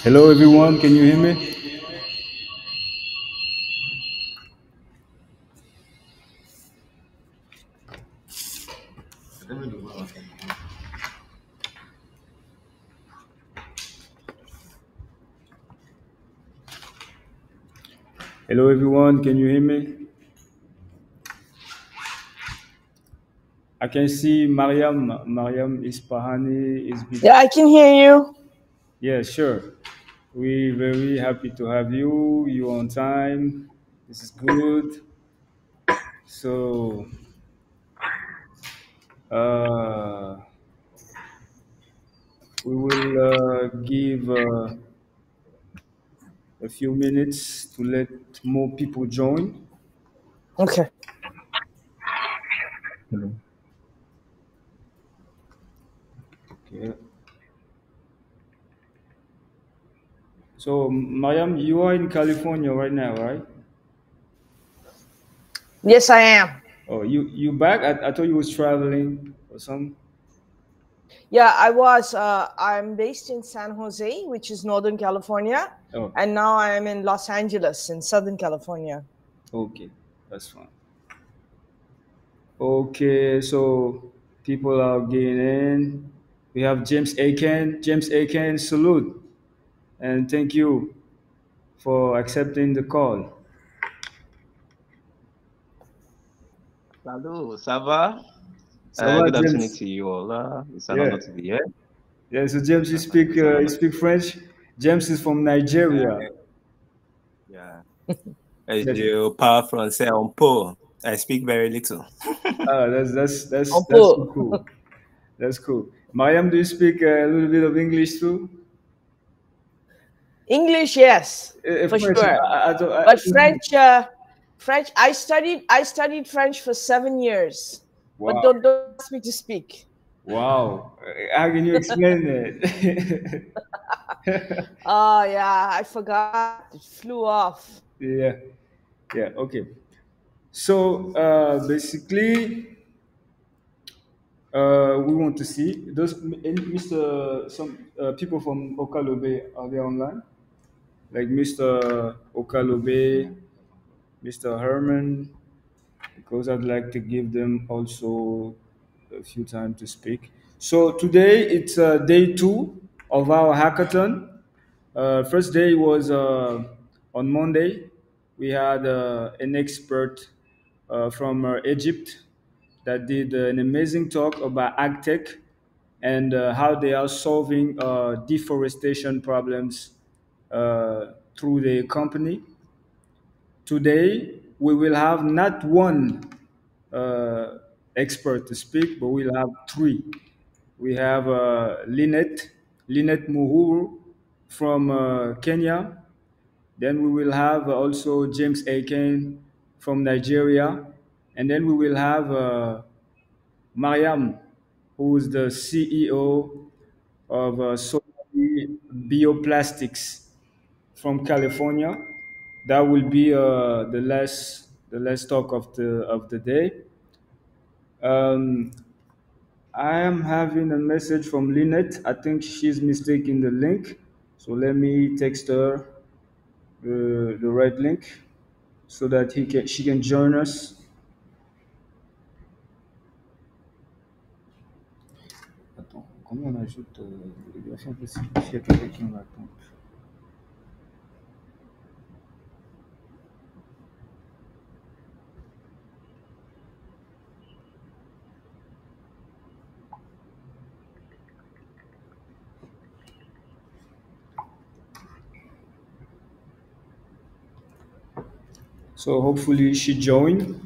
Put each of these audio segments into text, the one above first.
Hello, everyone. Can you hear me? Hello, everyone. Can you hear me? I can see Mariam Ispahani is. Yeah, I can hear you. Yeah, sure. We very happy to have you. You on time. This is good. So, uh, we will give a few minutes to let more people join. Okay. Hello. Okay. So, Mariam, you are in California right now, right? Yes, I am. Oh, you back? I thought you was traveling or something. Yeah, I was. I'm based in San Jose, which is Northern California, Oh, and now I am in Los Angeles in Southern California. okay, that's fine. Okay, so people are getting in. We have James Aiken. James Aiken, salute and thank you for accepting the call. Hello, ça va? So, what, Good afternoon James? to you all. It's an Yeah, honor to be here. yeah. So, James, It's an you honor. speak French. James is from Nigeria. Yeah. Et Yes. je parle français un peu. I speak very little. Ah, that's so Oppo. cool. That's cool. Mariam, do you speak a little bit of English too? English, yes, for French. sure. I But French. I studied French for 7 years, but wow, don't ask me to speak. wow. How can you explain that? Oh yeah, I forgot. It flew off. Yeah, yeah. Okay. So basically, we want to see those Mr. Some people from Okalobe, are they online? Like Mr. Okalobe, Mr. Herman, because I'd like to give them also a few time to speak. So today it's day two of our hackathon. First day was on Monday. We had an expert from Egypt that did an amazing talk about agtech and how they are solving deforestation problems through the company. Today, we will have not one uh, expert to speak, but we'll have three. We have Lynette Muhuru from Kenya. Then we will have also James Aiken from Nigeria. And then we will have Mariam, who is the CEO of Solari Bioplastics from California. That will be the last talk of the day. Um, I am having a message from Lynette. I think she's mistaking the link, so let me text her the right link so that she can join us. Attends, comment on ajoute les versions possibles s'il y a quelqu'un qui en attend. So hopefully she joined.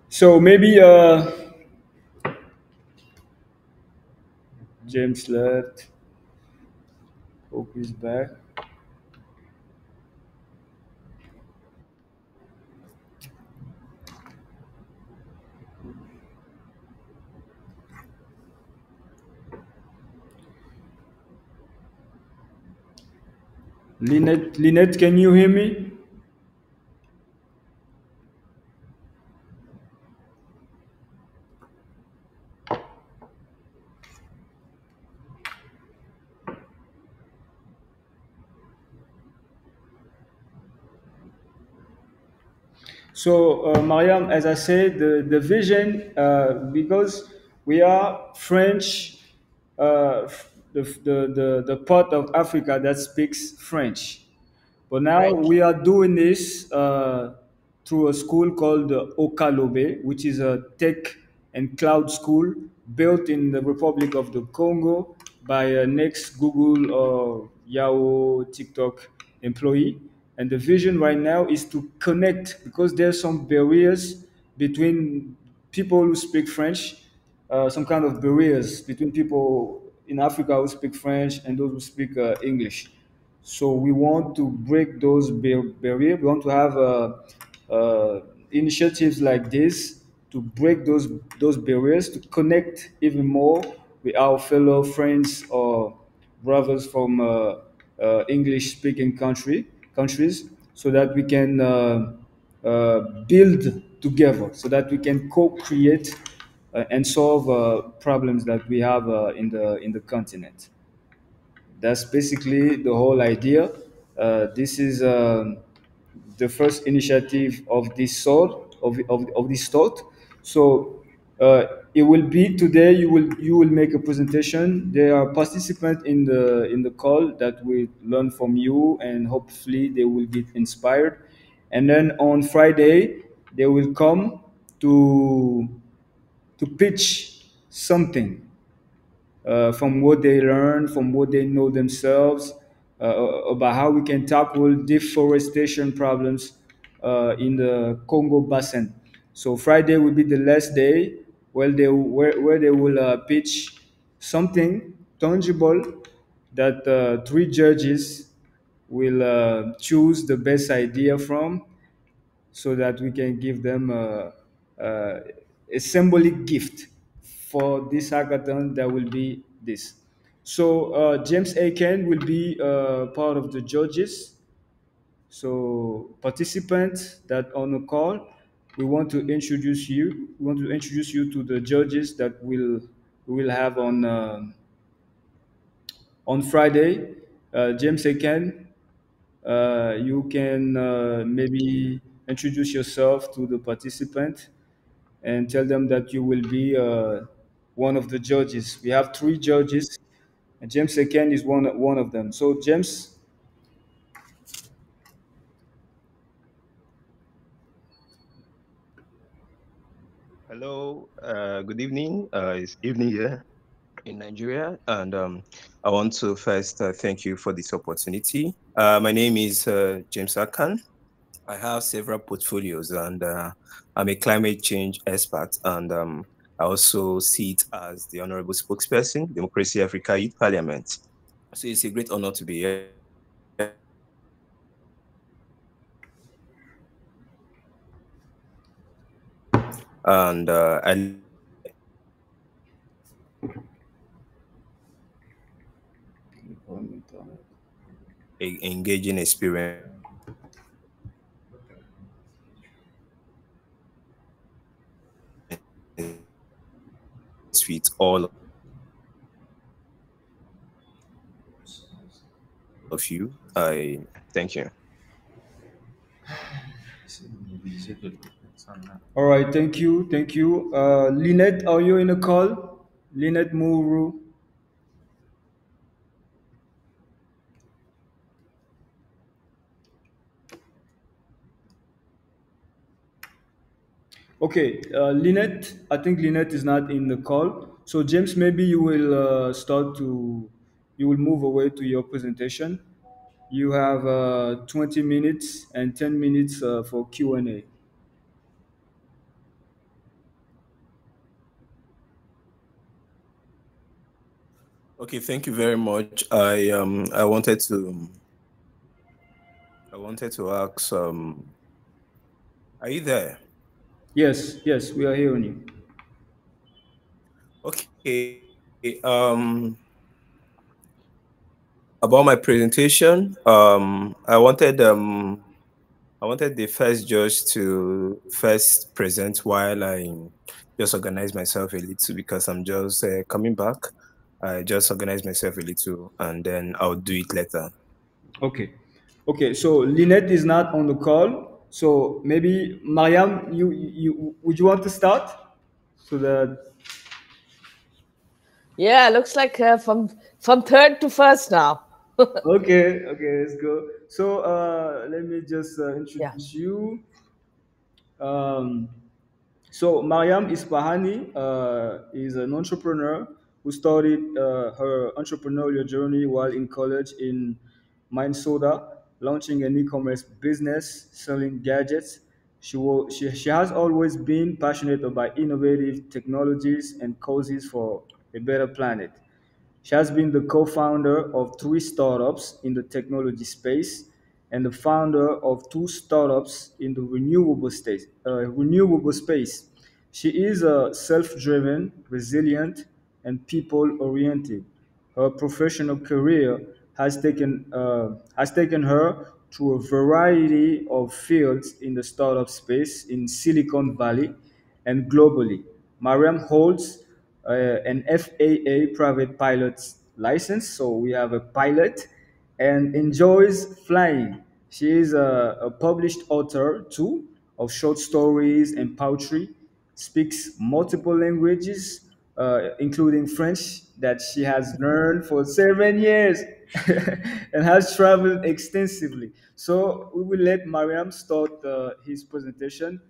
So maybe James left. Hope he's back. Lynette, can you hear me? So, Mariam, as I said, the vision, because we are French, the part of Africa that speaks French. But now Right. we are doing this through a school called Okalobe, which is a tech and cloud school built in the Republic of the Congo by an ex Google or Yahoo TikTok employee. And the vision right now is to connect, because there's some barriers between people who speak French, some kind of barriers between people in Africa who speak French and those who speak English. So we want to break those barriers. We want to have initiatives like this to break those barriers, to connect even more with our fellow friends or brothers from English-speaking countries, so that we can build together, so that we can co-create and solve problems that we have in the continent. That's basically the whole idea. This is the first initiative of this sort, of this sort. So it will be today. You will make a presentation. There are participants in the call that will learn from you, and hopefully they will get inspired. And then on Friday they will come to pitch something from what they learn, from what they know themselves, about how we can tackle deforestation problems in the Congo Basin. So Friday will be the last day where they will pitch something tangible that three judges will choose the best idea from, so that we can give them a symbolic gift for this hackathon. That will be this. So James Aiken will be part of the judges. So participants that on the call, we want to introduce you. We want to introduce you to the judges that we will have on Friday. James Aiken, you can maybe introduce yourself to the participant and tell them that you will be one of the judges. We have three judges, and James Aiken is one of them. So James, Hello, good evening. It's evening here in Nigeria, and I want to first thank you for this opportunity. My name is James Akan. I have several portfolios, and I'm a climate change expert, and I also sit as the honorable spokesperson, Democracy Africa Youth Parliament. So it's a great honor to be here. And I engaging experience with all of you. I thank you. all right, thank you, thank you. Lynette, are you in a call? Lynette Muru. Okay, Lynette, I think Lynette is not in the call. So James, maybe you will you will move away to your presentation. You have 20 minutes and 10 minutes for Q&A. Okay, thank you very much. I wanted to ask are you there? Yes, yes, we are hearing you. Okay. About my presentation, I wanted the first judge to first present while I just organize myself a little, because I'm just coming back. I just organize myself a little, and then I'll do it later. Okay. Okay, so Lynette is not on the call. So maybe Mariam, you would you want to start so that Yeah, looks like from third to first now. okay, let's go. So let me just Yeah. introduce you. Um, so Mariam Ispahani is an entrepreneur who started her entrepreneurial journey while in college in Minnesota, launching an e-commerce business selling gadgets. She has always been passionate about innovative technologies and causes for a better planet. She has been the co-founder of three startups in the technology space and the founder of two startups in the renewable space. She is self-driven, resilient, and people-oriented. Her professional career has taken her to a variety of fields in the startup space in Silicon Valley and globally. Mariam holds an FAA private pilot's license, so we have a pilot, and enjoys flying. She is a published author too of short stories and poetry, speaks multiple languages, including French, that she has learned for 7 years and has traveled extensively. So we will let Mariam start his presentation.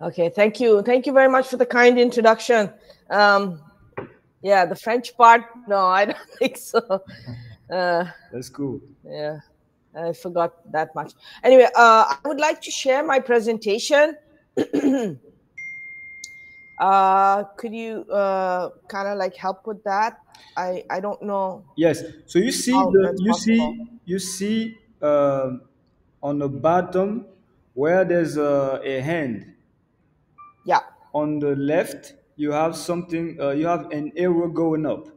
Okay, thank you. Thank you very much for the kind introduction. Yeah, the French part, no, I don't think so. That's cool. Yeah, I forgot that much. Anyway, I would like to share my presentation. Could you kind of like help with that? I don't know Yes. So you see how the that's possible. you see on the bottom where there's a hand. Yeah. On the left, you have something. You have an arrow going up,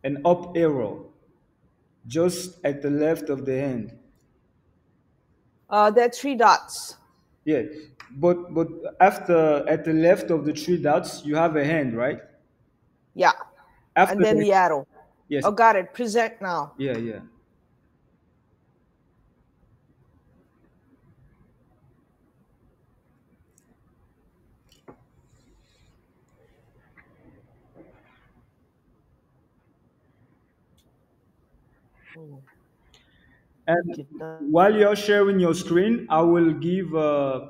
an up arrow, just at the left of the hand. There are three dots. Yeah, but after at the left of the three dots, you have a hand, right? Yeah. After And then the, the arrow. yes, Oh, got it. Present now. yeah. And while you're sharing your screen, I will give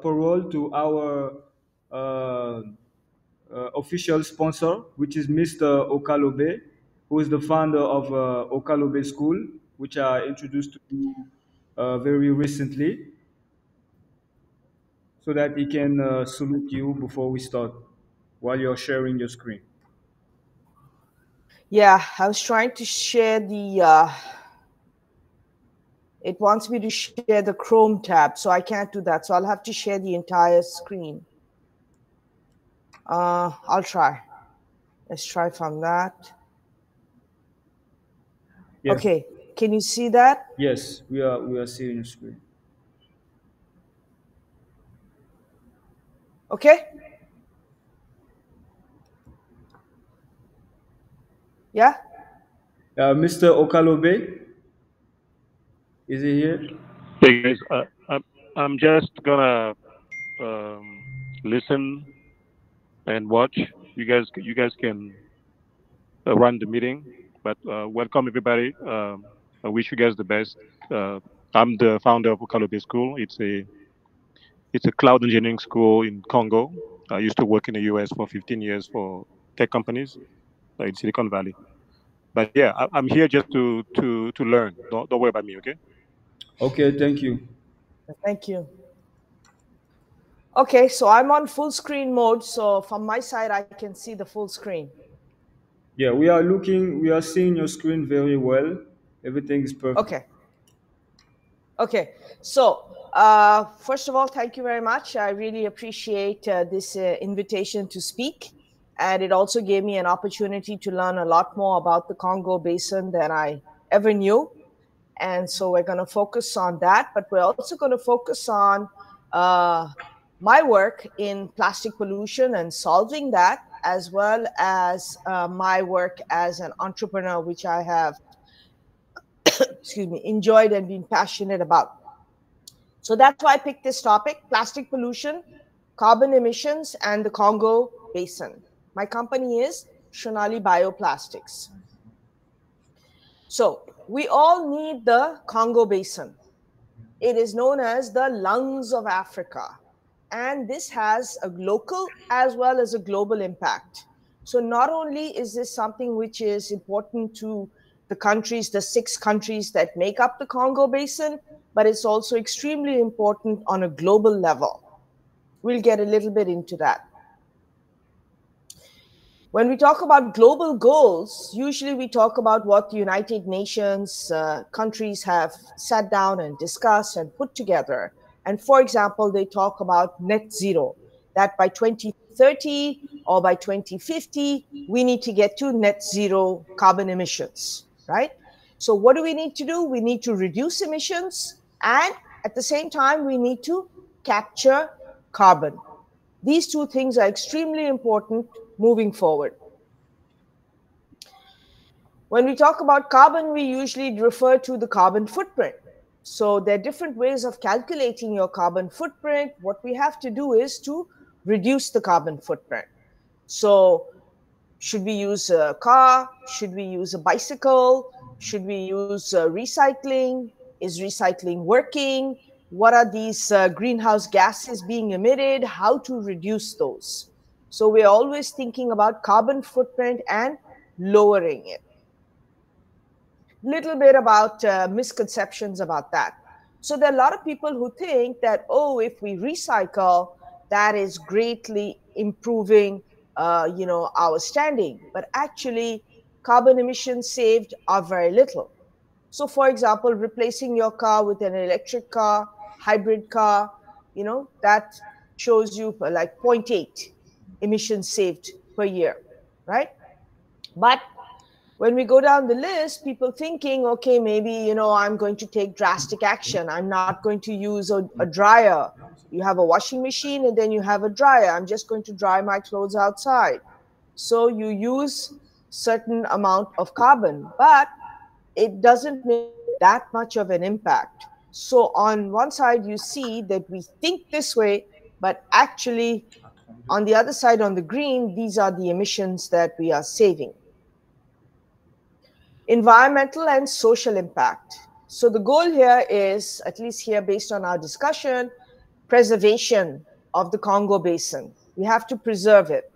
parole to our uh, official sponsor, which is Mr. Okalobe, who is the founder of Okalobe School, which I introduced to you very recently, so that he can salute you before we start while you're sharing your screen. Yeah, I was trying to share the it wants me to share the Chrome tab, so I can't do that. So I'll have to share the entire screen. I'll try. Let's try from that. Yes. Okay, can you see that? Yes, we are seeing your screen. Okay. Yeah. Mr. Okalobe, is he here? Hey guys, I'm just gonna listen and watch. You guys can run the meeting, but welcome everybody. I wish you guys the best. I'm the founder of Okalobe School. It's a cloud engineering school in Congo. I used to work in the US for 15 years for tech companies in Silicon Valley. But yeah, I'm here just to learn. Don't worry about me, okay? Okay, thank you. Thank you. Okay, so I'm on full screen mode. So from my side, I can see the full screen. Yeah, we are seeing your screen very well. Everything is perfect. Okay. Okay, so first of all, thank you very much. I really appreciate this invitation to speak. And it also gave me an opportunity to learn a lot more about the Congo Basin than I ever knew. And so we're going to focus on that, but we're also going to focus on my work in plastic pollution and solving that, as well as my work as an entrepreneur, which I have enjoyed and been passionate about. So that's why I picked this topic: plastic pollution, carbon emissions, and the Congo Basin. My company is Shonali Bioplastics. So we all need the Congo Basin. It is known as the lungs of Africa. And this has a local as well as a global impact. So not only is this something which is important to the countries, the 6 countries that make up the Congo Basin, but it's also extremely important on a global level. We'll get a little bit into that. When we talk about global goals, usually we talk about what the United Nations countries have sat down and discussed and put together. And for example, they talk about net zero, that by 2030 or by 2050, we need to get to net zero carbon emissions, right? So what do we need to do? We need to reduce emissions, and at the same time, we need to capture carbon. These 2 things are extremely important moving forward. When we talk about carbon, we usually refer to the carbon footprint. So there are different ways of calculating your carbon footprint. What we have to do is to reduce the carbon footprint. So should we use a car? Should we use a bicycle? Should we use recycling? Is recycling working? What are these greenhouse gases being emitted? How to reduce those? So we're always thinking about carbon footprint and lowering it. Little bit about misconceptions about that. So there are a lot of people who think that, oh, if we recycle, that is greatly improving, our standing. But actually, carbon emissions saved are very little. So for example, replacing your car with an electric car, hybrid car, that shows you like 0.8 emissions saved per year, right? But when we go down the list, people thinking, okay, maybe, I'm going to take drastic action. I'm not going to use a dryer. You have a washing machine and then you have a dryer. I'm just going to dry my clothes outside. So you use certain amount of carbon, but it doesn't make that much of an impact. So on one side, you see that we think this way, but actually on the other side, on the green, these are the emissions that we are saving. Environmental and social impact. So the goal here is, at least here based on our discussion, preservation of the Congo Basin. We have to preserve it.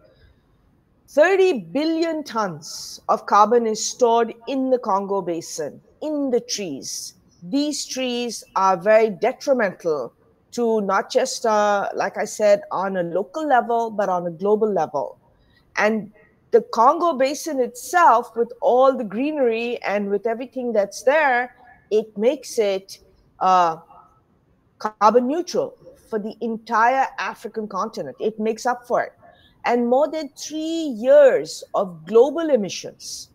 30 billion tons of carbon is stored in the Congo Basin, in the trees. These trees are very detrimental to not just, like I said, on a local level, but on a global level. And the Congo Basin itself, with all the greenery and with everything that's there, it makes it carbon neutral for the entire African continent. It makes up for it. And more than 3 years of global emissions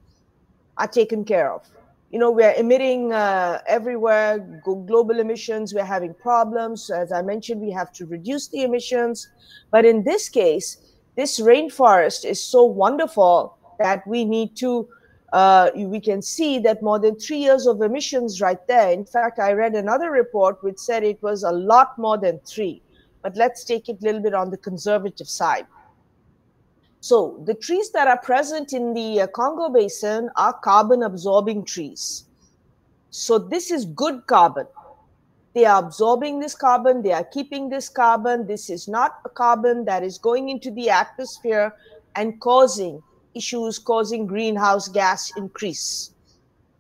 are taken care of. We're emitting everywhere, global emissions, we're having problems. As I mentioned, we have to reduce the emissions. But in this case, this rainforest is so wonderful that we need to, we can see that more than 3 years of emissions right there. In fact, I read another report which said it was a lot more than 3. But let's take it a little bit on the conservative side. So the trees that are present in the Congo Basin are carbon absorbing trees. So this is good carbon. They are absorbing this carbon, they are keeping this carbon. This is not a carbon that is going into the atmosphere and causing issues, causing greenhouse gas increase.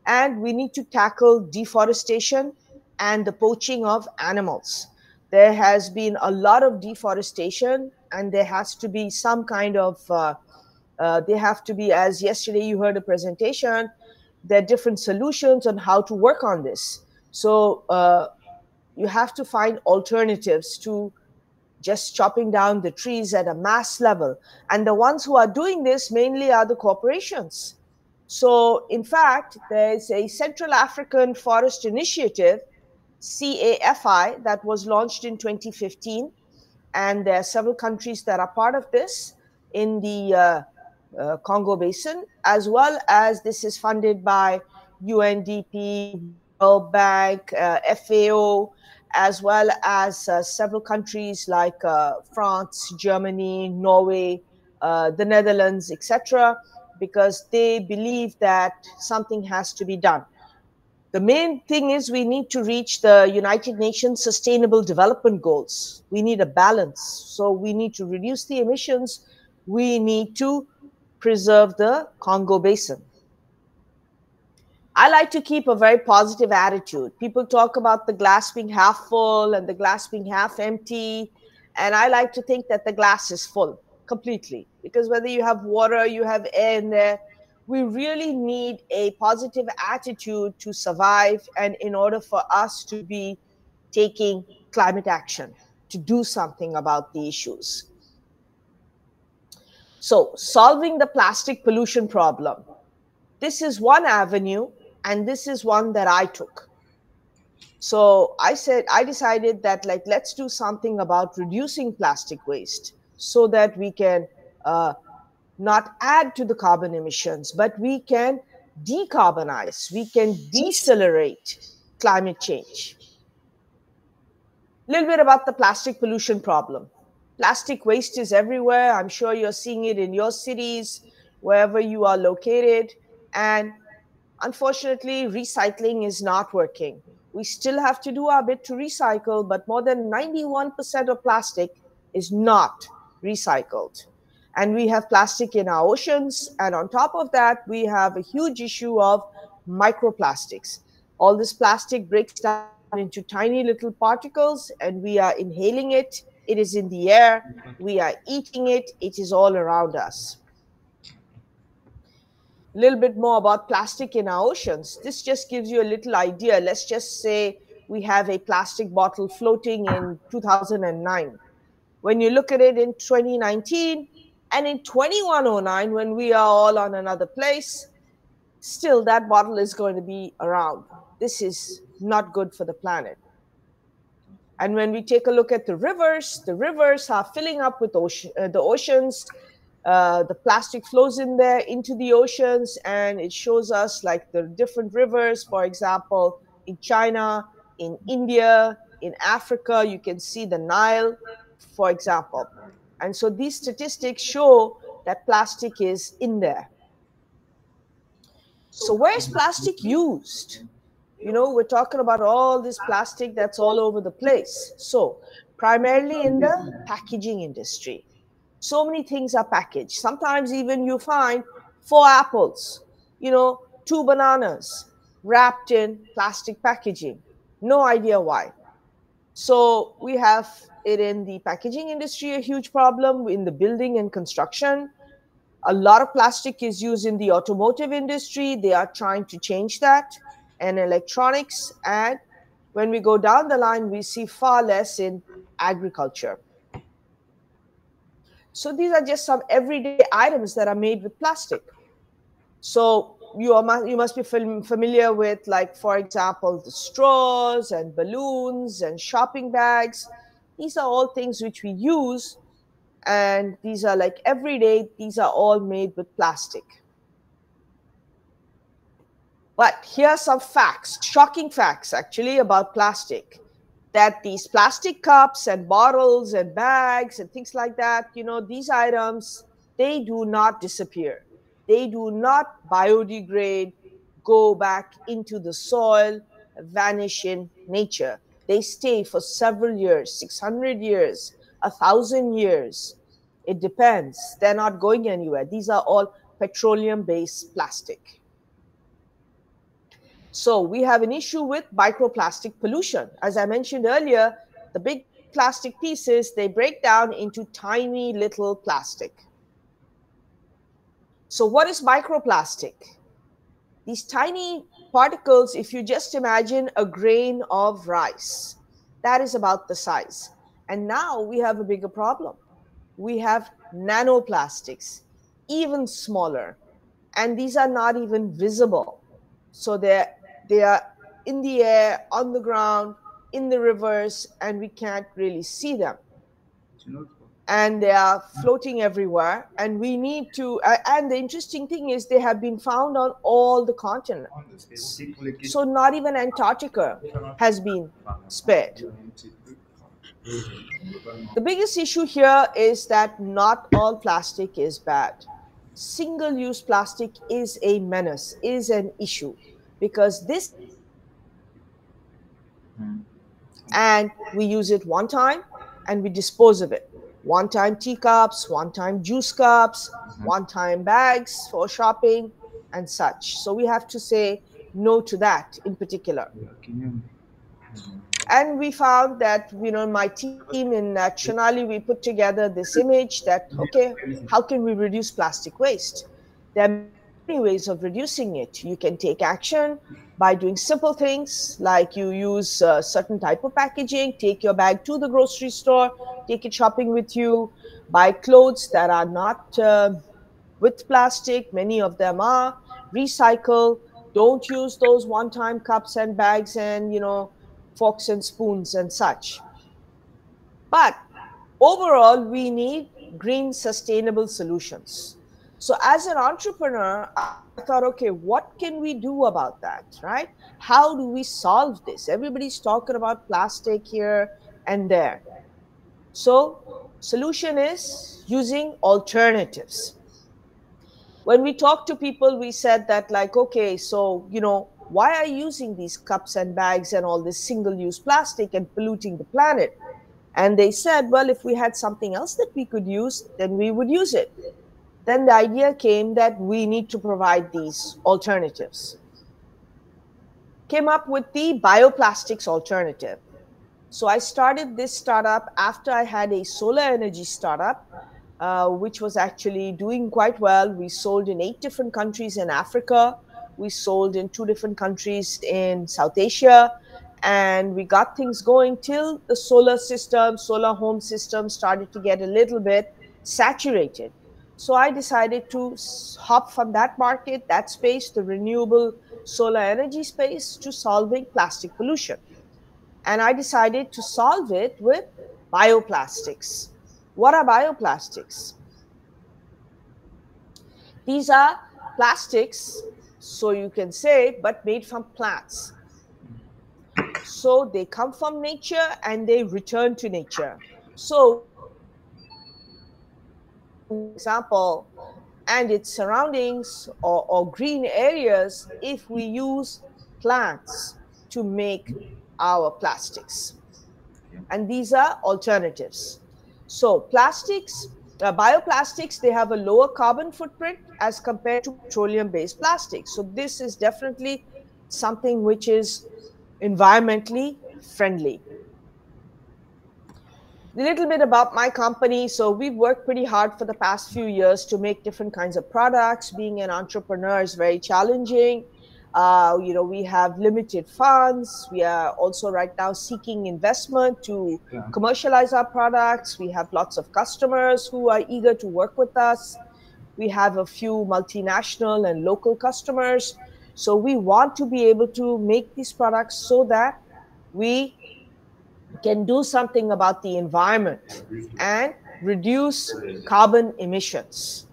And we need to tackle deforestation and the poaching of animals. There has been a lot of deforestation, and there has to be some kind of, they have to be, as yesterday you heard a presentation, there are different solutions on how to work on this. So you have to find alternatives to just chopping down the trees at a mass level. And the ones who are doing this mainly are the corporations. So in fact, there's a Central African Forest Initiative, CAFI, that was launched in 2015. And there are several countries that are part of this in the Congo Basin, as well as this is funded by UNDP, World Bank, FAO, as well as several countries like France, Germany, Norway, the Netherlands, etc., because they believe that something has to be done. The main thing is we need to reach the United Nations Sustainable Development Goals. We need a balance. So we need to reduce the emissions. We need to preserve the Congo Basin. I like to keep a very positive attitude. People talk about the glass being half full and the glass being half empty. And I like to think that the glass is full completely, because whether you have water, you have air in there, we really need a positive attitude to survive and in order for us to be taking climate action, to do something about the issues. So, solving the plastic pollution problem. This is one avenue, and this is one that I took. So I decided that, like, let's do something about reducing plastic waste so that we can not add to the carbon emissions, but we can decarbonize, we can decelerate climate change. A little bit about the plastic pollution problem. Plastic waste is everywhere. I'm sure you're seeing it in your cities, wherever you are located. And unfortunately, recycling is not working. We still have to do our bit to recycle, but more than 91% of plastic is not recycled. And we have plastic in our oceans. And on top of that, we have a huge issue of microplastics. All this plastic breaks down into tiny little particles, and we are inhaling it. It is in the air. We are eating it. It is all around us. A little bit more about plastic in our oceans. This just gives you a little idea. Let's just say we have a plastic bottle floating in 2009. When you look at it in 2019 and in 2109, when we are all on another place, still that bottle is going to be around. This is not good for the planet. And when we take a look at the rivers are filling up with the oceans. The plastic flows in there into the oceans, and it shows us like the different rivers. For example, in China, in India, in Africa, you can see the Nile, for example. And so these statistics show that plastic is in there. So where is plastic used? You know, we're talking about all this plastic that's all over the place. So primarily in the packaging industry. So many things are packaged. Sometimes even you find 4 apples, 2 bananas wrapped in plastic packaging. No idea why. So we have it in the packaging industry, a huge problem in the building and construction. A lot of plastic is used in the automotive industry. They are trying to change that, and electronics. And when we go down the line, we see far less in agriculture. So these are just some everyday items that are made with plastic. So you must be familiar with, like, for example, the straws and balloons and shopping bags. These are all things which we use, and these are like everyday. These are all made with plastic. But here are some facts, shocking facts actually, about plastic. That these plastic cups and bottles and bags and things like that, these items, they do not disappear. They do not biodegrade, go back into the soil, vanish in nature. They stay for several years, 600 years, 1,000 years. It depends. They're not going anywhere. These are all petroleum-based plastic. So we have an issue with microplastic pollution. As I mentioned earlier, the big plastic pieces, they break down into tiny little plastic. So what is microplastic? These tiny particles, if you just imagine a grain of rice, that is about the size. And now we have a bigger problem. We have nanoplastics, even smaller. And these are not even visible. So they are in the air, on the ground, in the rivers, and we can't really see them. and they are floating everywhere. And we need to, and the interesting thing is they have been found on all the continents. So not even Antarctica has been spared. The biggest issue here is that not all plastic is bad. Single-use plastic is a menace, is an issue, because this, and we use it one time and we dispose of it. One-time teacups, one-time juice cups, one-time bags for shopping and such. So we have to say no to that in particular. And we found that, my team in Chonali, we put together this image that, okay, how can we reduce plastic waste? There are many ways of reducing it. You can take action by doing simple things like you use a certain type of packaging, take your bag to the grocery store, take it shopping with you, buy clothes that are not with plastic, many of them are, recycle, don't use those one-time cups and bags and, forks and spoons and such. But overall, we need green, sustainable solutions. So as an entrepreneur, I thought, okay, what can we do about that, right? How do we solve this? Everybody's talking about plastic here and there. So solution is using alternatives. When we talked to people, we said that like, okay, so, why are you using these cups and bags and all this single-use plastic and polluting the planet? And they said, well, if we had something else that we could use, then we would use it. Then the idea came that we need to provide these alternatives. Came up with the bioplastics alternative. So I started this startup after I had a solar energy startup, which was actually doing quite well. We sold in 8 different countries in Africa. We sold in 2 different countries in South Asia. And we got things going till the solar home system started to get a little bit saturated. So I decided to hop from that market, that space, the renewable solar energy space, to solving plastic pollution. And I decided to solve it with bioplastics. What are bioplastics? These are plastics, so you can say, but made from plants. So they come from nature and they return to nature. So, for example, and its surroundings or green areas, if we use plants to make our plastics. And these are alternatives. So plastics, bioplastics, they have a lower carbon footprint as compared to petroleum-based plastics. So this is definitely something which is environmentally friendly. A little bit about my company. So we've worked pretty hard for the past few years to make different kinds of products. Being an entrepreneur is very challenging. We have limited funds. We are also right now seeking investment to commercialize our products. We have lots of customers who are eager to work with us. We have a few multinational and local customers. So we want to be able to make these products so that we can do something about the environment and reduce carbon emissions,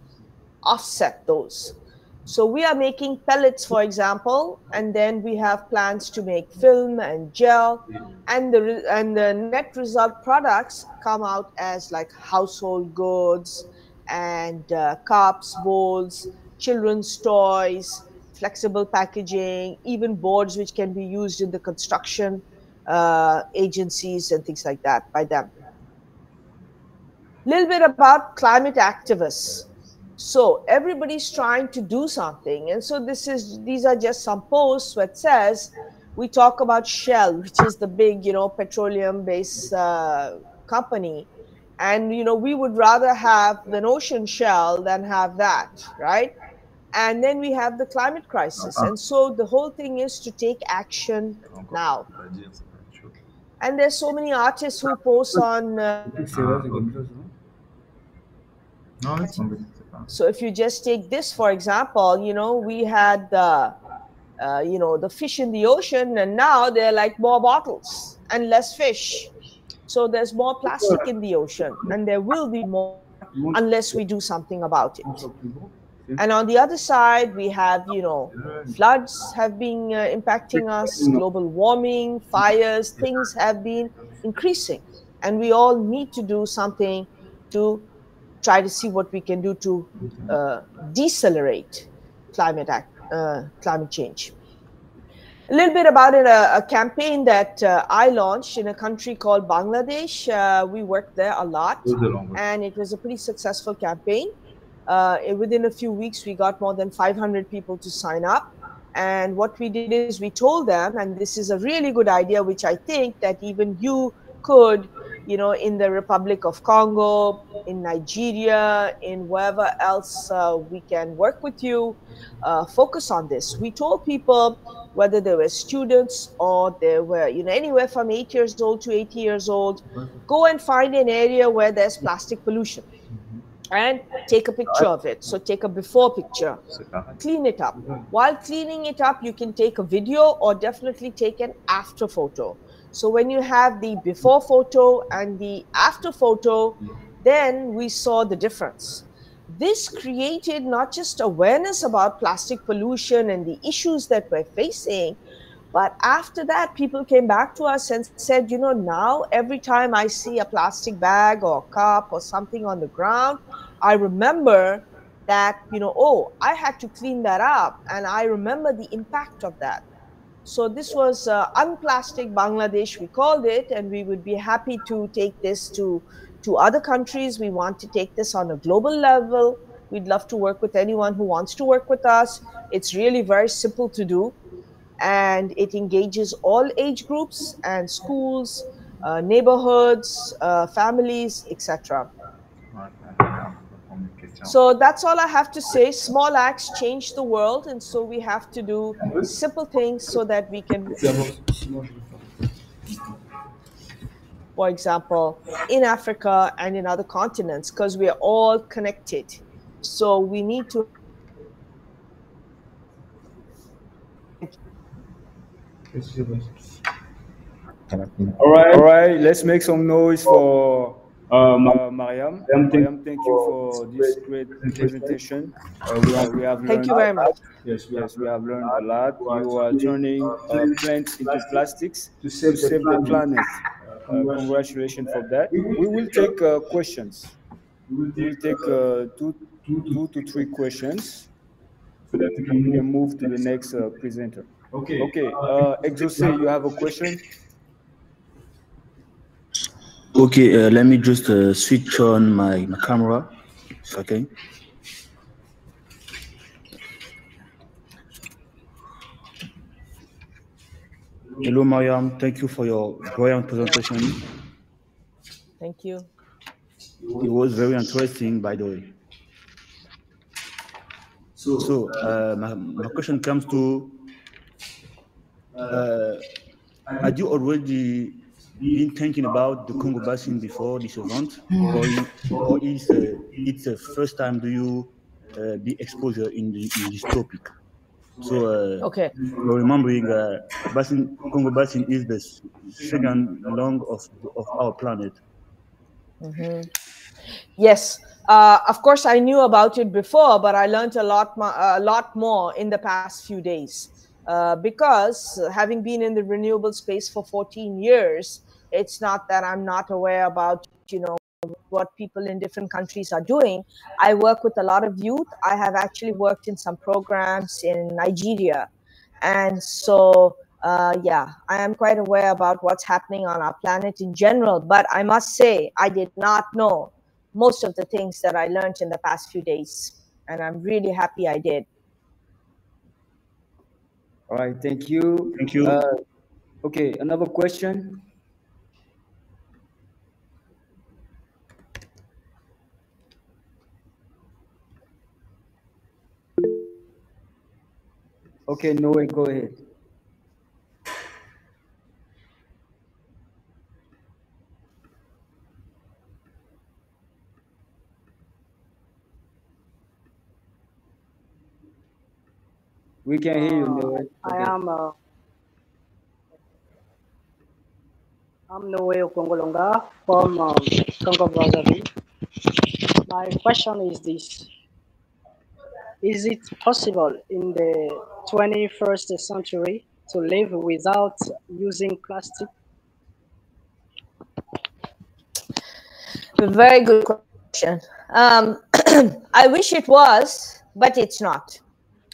offset those. So we are making pellets, for example, and then we have plans to make film and gel, and the net result products come out as like household goods and cups, bowls, children's toys, flexible packaging, even boards which can be used in the construction agencies and things like that by them. A little bit about climate activists. So everybody's trying to do something, and so these are just some posts where it says we talk about Shell, which is the big petroleum-based company, and we would rather have an ocean shell than have that, right? And then we have the climate crisis, and so the whole thing is to take action now. And there's so many artists who post on. So if you just take this, for example, we had the fish in the ocean, and now they're like more bottles and less fish. So there's more plastic in the ocean, and there will be more unless we do something about it. And on the other side, we have, floods have been impacting us, global warming, fires, things have been increasing. And we all need to do something to try to see what we can do to decelerate climate change. A little bit about it, a campaign that I launched in a country called Bangladesh. We worked there a lot, and it was a pretty successful campaign. Within a few weeks, we got more than 500 people to sign up. And what we did is we told them, and this is a really good idea, which I think that even you could, in the Republic of Congo, in Nigeria, in wherever else we can work with you, focus on this. We told people, whether they were students or they were, anywhere from 8 years old to 80 years old, go and find an area where there's plastic pollution and take a picture of it. So take a before picture, clean it up. While cleaning it up, you can take a video or definitely take an after photo. So when you have the before photo and the after photo, then we saw the difference. This created not just awareness about plastic pollution and the issues that we're facing, but after that, people came back to us and said, now every time I see a plastic bag or cup or something on the ground, I remember that, I had to clean that up. And I remember the impact of that. So this was Unplastic Bangladesh, we called it, and we would be happy to take this to other countries. We want to take this on a global level. We'd love to work with anyone who wants to work with us. It's really very simple to do, and it engages all age groups and schools, neighborhoods, families, etc. So that's all I have to say. Small acts change the world, and so we have to do simple things so that we can, for example, in Africa and in other continents, because we are all connected. So we need to. All right, let's make some noise for Mariam. Mariam, thank you for this great presentation. We have learned. Thank you very much. Yes, we have learned a lot. You are turning plants into plastics to save the planet. Congratulations for that. We will take questions. We will take two to three questions, so that we can move to the next presenter. Okay, Exose, you have a question? Okay, let me just switch on my camera. Okay. Hello, Mariam. Thank you for your brilliant presentation. Thank you. It was very interesting, by the way. So my question comes to, had you already been thinking about the Congo Basin before this event, or is it's the first time do you be exposure in this topic? So okay, remembering Congo Basin is the second lung of our planet. Mm-hmm. Yes, of course I knew about it before, but I learned a lot more in the past few days. Because having been in the renewable space for 14 years, it's not that I'm not aware about, what people in different countries are doing. I work with a lot of youth. I have actually worked in some programs in Nigeria. And so, yeah, I am quite aware about what's happening on our planet in general. But I must say, I did not know most of the things that I learned in the past few days. And I'm really happy I did. All right, thank you. Thank you. Okay, another question. Okay, Noe, go ahead. We can hear you, Noe. I am. I'm Noé Okongolonga from Congo Brazzaville. My question is this: is it possible in the 21st century to live without using plastic? Very good question. I wish it was, but it's not.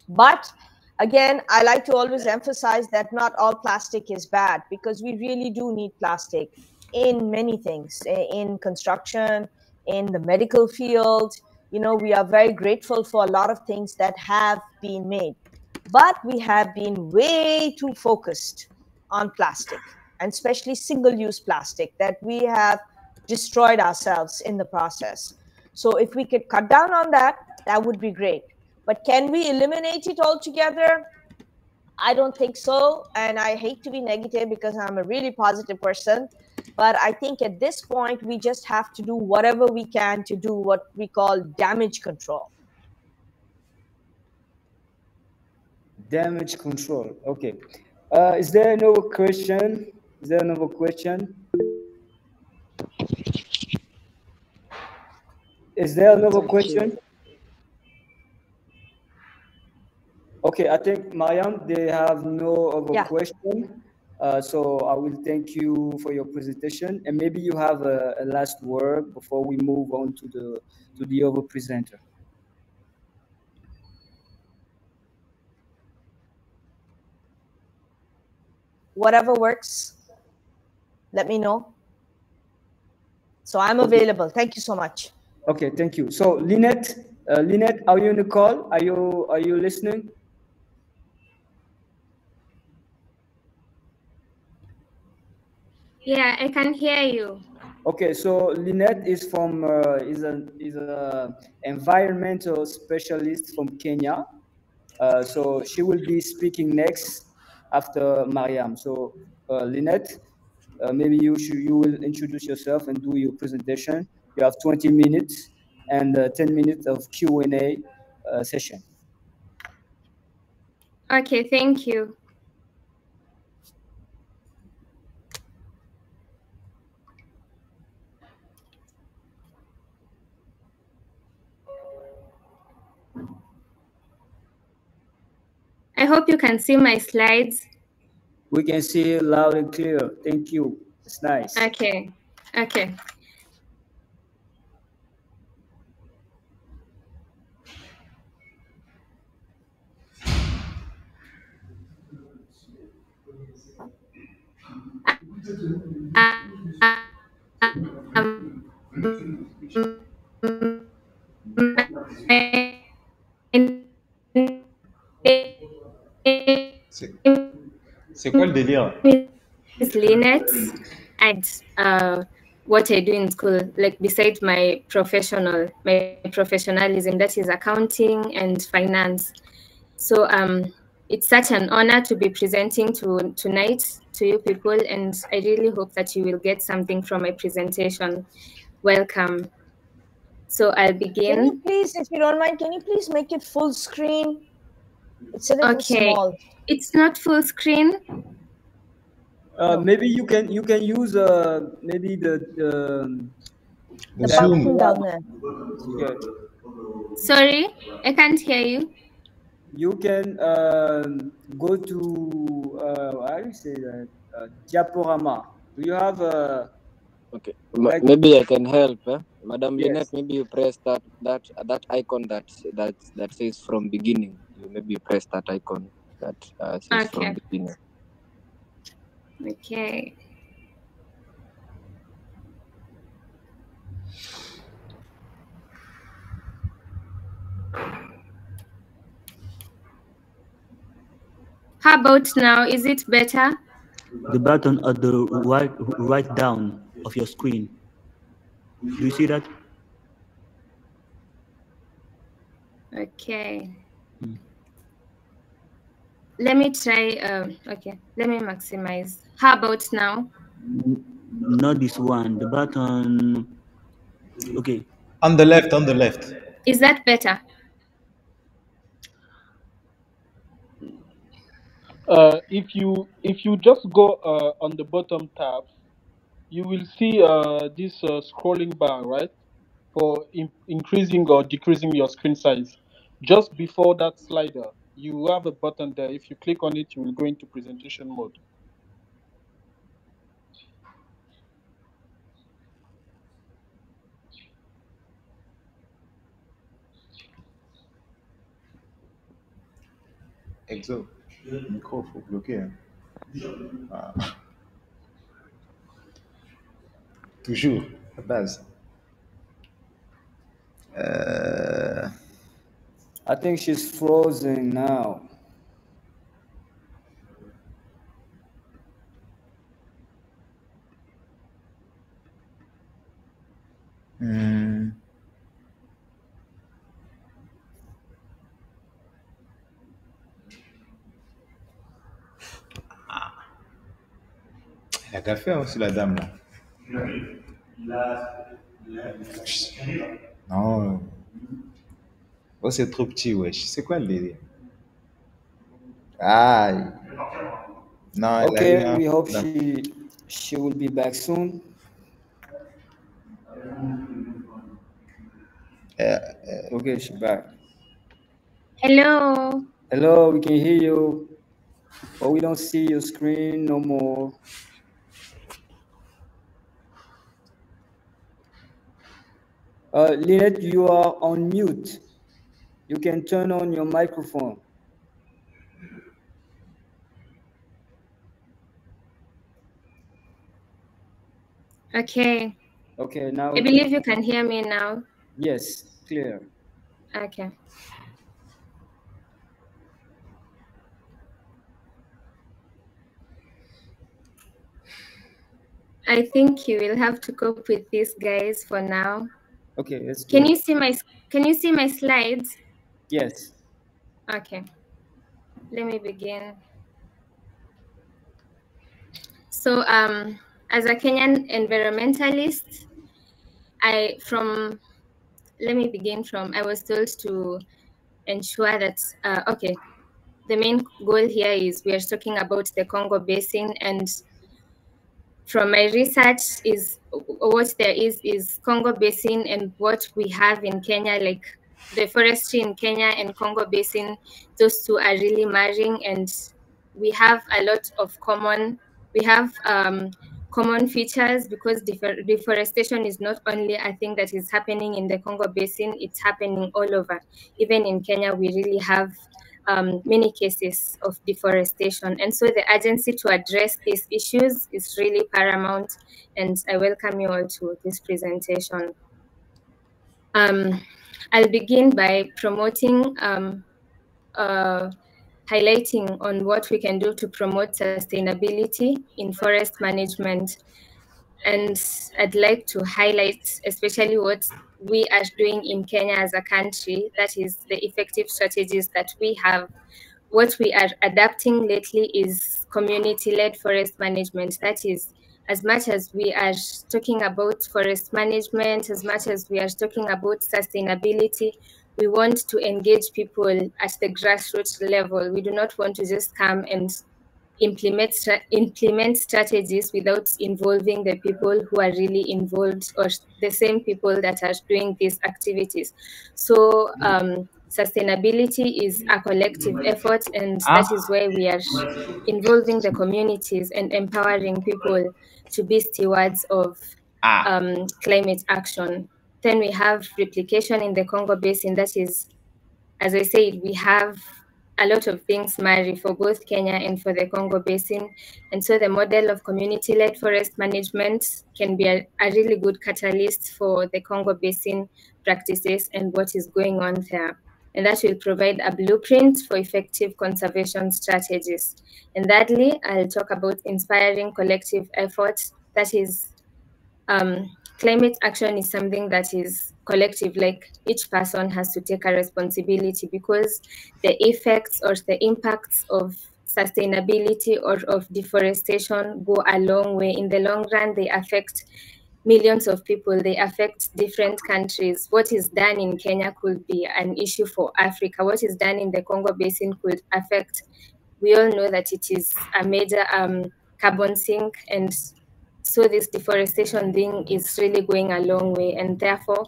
But again, I like to always emphasize that not all plastic is bad, because we really do need plastic in many things, in construction, in the medical field. You know, we are very grateful for a lot of things that have been made, but we have been way too focused on plastic, and especially single-use plastic, that we have destroyed ourselves in the process. So if we could cut down on that, that would be great. But can we eliminate it altogether? I don't think so. And I hate to be negative because I'm a really positive person. But I think at this point, we just have to do whatever we can to do what we call damage control. Damage control. Okay. Is there another question? Is there another question? Is there another question? Okay, I think Mariam, they have no other question. So I will thank you for your presentation, and maybe you have a last word before we move on to the other presenter. Whatever works, let me know. So I'm available. Thank you so much. Okay, thank you. So Lynette, Lynette, are you in the call? Are you listening? Yeah, I can hear you. Okay, so Lynette is from is a environmental specialist from Kenya. So she will be speaking next after Mariam. So Lynette, maybe you will introduce yourself and do your presentation. You have 20 minutes and 10 minutes of Q&A session. Okay, thank you. I hope you can see my slides. We can see it loud and clear. Thank you. It's nice. Okay. Okay. C'est quoi le délire? Is Lynette, and what I do in school, like besides my professionalism, that is accounting and finance. So it's such an honor to be presenting tonight to you people, and I really hope that you will get something from my presentation. Welcome. So I'll begin. Can you please, if you don't mind, can you please make it full screen? It's a little small. It's not full screen. Maybe you can use maybe the button down there. Yeah. Sorry, I can't hear you. You can go to how do you say that, diaporama. Do you have a? Okay, maybe I can help, Madam Lynette. Maybe you press that icon that says from beginning. Maybe you press that icon that says from beginning. Okay. How about now? Is it better? The button at the right down of your screen. Do you see that? Okay. Let me try. Okay, let me maximize. How about now? Not this one. The button. Okay. On the left. On the left. Is that better? If you just go on the bottom tab you will see this scrolling bar, right? For increasing or decreasing your screen size. Just before that slider, you have a button there. If you click on it, you will go into presentation mode. Exo, micro, faut bloquer. Hein. Ah. Toujours, à base. I think she's frozen now. Elle a qu'à faire aussi, la dame, là. Non. Oh, c'est trop petit, wesh. C'est quoi le délire? Aïe. Non, elle a eu Okay, un... we hope non. she will be back soon. Okay, she's back. Hello. Hello, we can hear you, but we don't see your screen no more. Lynette, you are on mute. You can turn on your microphone. Okay. Okay, now. I believe you can hear me now. Yes, clear. Okay. I think you will have to cope with this, guys, for now. Okay, let's go. Can you see my slides? Yes. Okay. Let me begin. So, as a Kenyan environmentalist, I was told to ensure that, okay, the main goal here is we are talking about the Congo Basin, and from my research is what there is Congo Basin, and what we have in Kenya, like the forestry in Kenya and Congo Basin, those two are really marrying, and we have a lot of common features, because deforestation is not only a thing that is happening in the Congo Basin, it's happening all over. Even in Kenya, we really have many cases of deforestation. And so the urgency to address these issues is really paramount, and I welcome you all to this presentation. I'll begin by promoting, highlighting on what we can do to promote sustainability in forest management. And I'd like to highlight especially what we are doing in Kenya as a country, that is the effective strategies that we have. What we are adapting lately is community-led forest management. That is, as much as we are talking about forest management, as much as we are talking about sustainability, we want to engage people at the grassroots level. We do not want to just come and implement strategies without involving the people who are really involved, or the same people that are doing these activities. So sustainability is a collective effort, and that is why we are involving the communities and empowering people to be stewards of climate action. Then we have replication in the Congo Basin. That is, as I said, we have a lot of things marry for both Kenya and for the Congo Basin. And so the model of community-led forest management can be a really good catalyst for the Congo Basin practices and what is going on there. And that will provide a blueprint for effective conservation strategies. And thirdly, I'll talk about inspiring collective efforts. That is, climate action is something that is collective, like each person has to take a responsibility, because the effects or the impacts of sustainability or of deforestation go a long way. In the long run, they affect millions of people, they affect different countries. What is done in Kenya could be an issue for Africa. What is done in the Congo Basin could affect, we all know that it is a major carbon sink, and So this deforestation thing is really going a long way, and therefore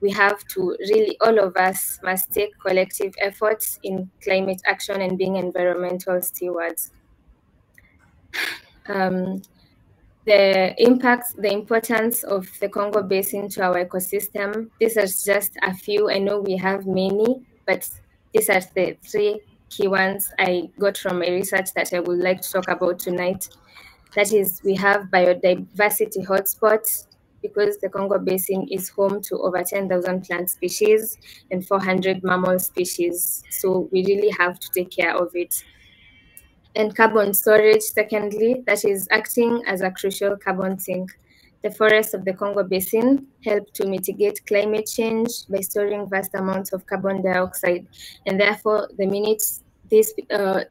we have to really, all of us must take collective efforts in climate action and being environmental stewards. The impacts, the importance of the Congo Basin to our ecosystem, these are just a few. I know we have many, but these are the 3 key ones I got from my research that I would like to talk about tonight. That is, we have biodiversity hotspots, because the Congo Basin is home to over 10,000 plant species and 400 mammal species. So we really have to take care of it. And carbon storage, secondly, that is acting as a crucial carbon sink. The forests of the Congo Basin help to mitigate climate change by storing vast amounts of carbon dioxide. And therefore, the minute these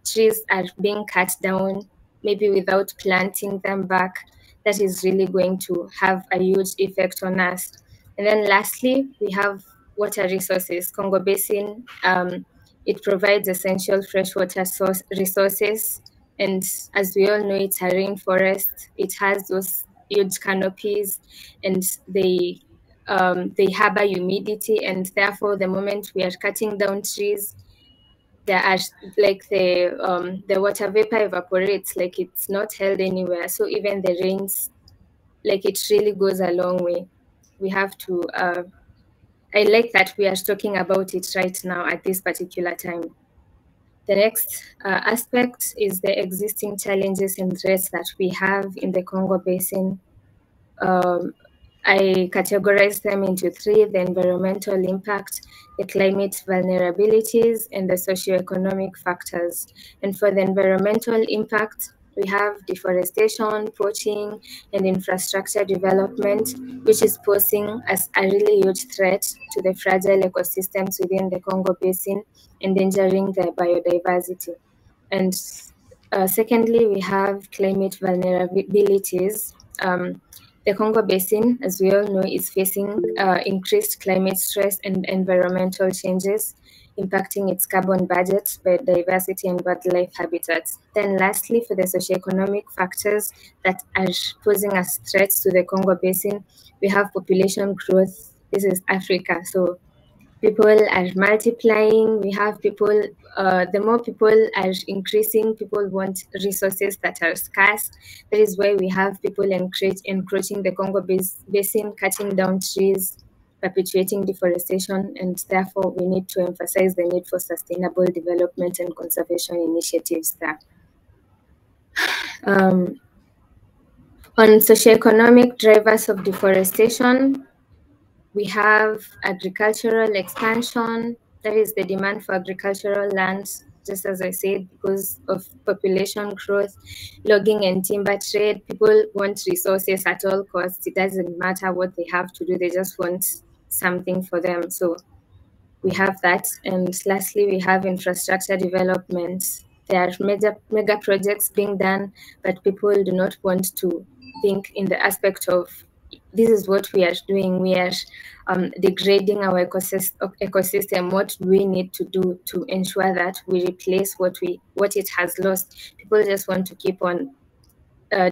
trees are being cut down, maybe without planting them back, that is really going to have a huge effect on us. And then lastly, we have water resources. Congo Basin, it provides essential freshwater resources. And as we all know, it's a rainforest. It has those huge canopies, and they harbor humidity. And therefore, the moment we are cutting down trees, there are like the water vapor evaporates, like it's not held anywhere. So even the rains, like it really goes a long way. We have to, I like that we are talking about it right now at this particular time. The next aspect is the existing challenges and threats that we have in the Congo Basin. I categorize them into 3: the environmental impact, the climate vulnerabilities, and the socioeconomic factors. And for the environmental impact, we have deforestation, poaching, and infrastructure development, which is posing as a really huge threat to the fragile ecosystems within the Congo Basin, endangering their biodiversity. And secondly, we have climate vulnerabilities. The Congo Basin, as we all know, is facing increased climate stress and environmental changes, impacting its carbon budget, biodiversity, and wildlife habitats. Then lastly, for the socioeconomic factors that are posing as threats to the Congo Basin, we have population growth. This is Africa. So people are multiplying. We have people, the more people are increasing, people want resources that are scarce. That is why we have people encroaching the Congo Basin, cutting down trees, perpetuating deforestation, and therefore we need to emphasize the need for sustainable development and conservation initiatives there. On socioeconomic drivers of deforestation, we have agricultural expansion, that is the demand for agricultural lands, just as I said, because of population growth, logging and timber trade. People want resources at all costs. It doesn't matter what they have to do, they just want something for them. So we have that. And lastly, we have infrastructure development. There are mega projects being done, but people do not want to think in the aspect of, this is what we are doing. We are degrading our ecosystem. What do we need to do to ensure that we replace what it has lost? People just want to keep on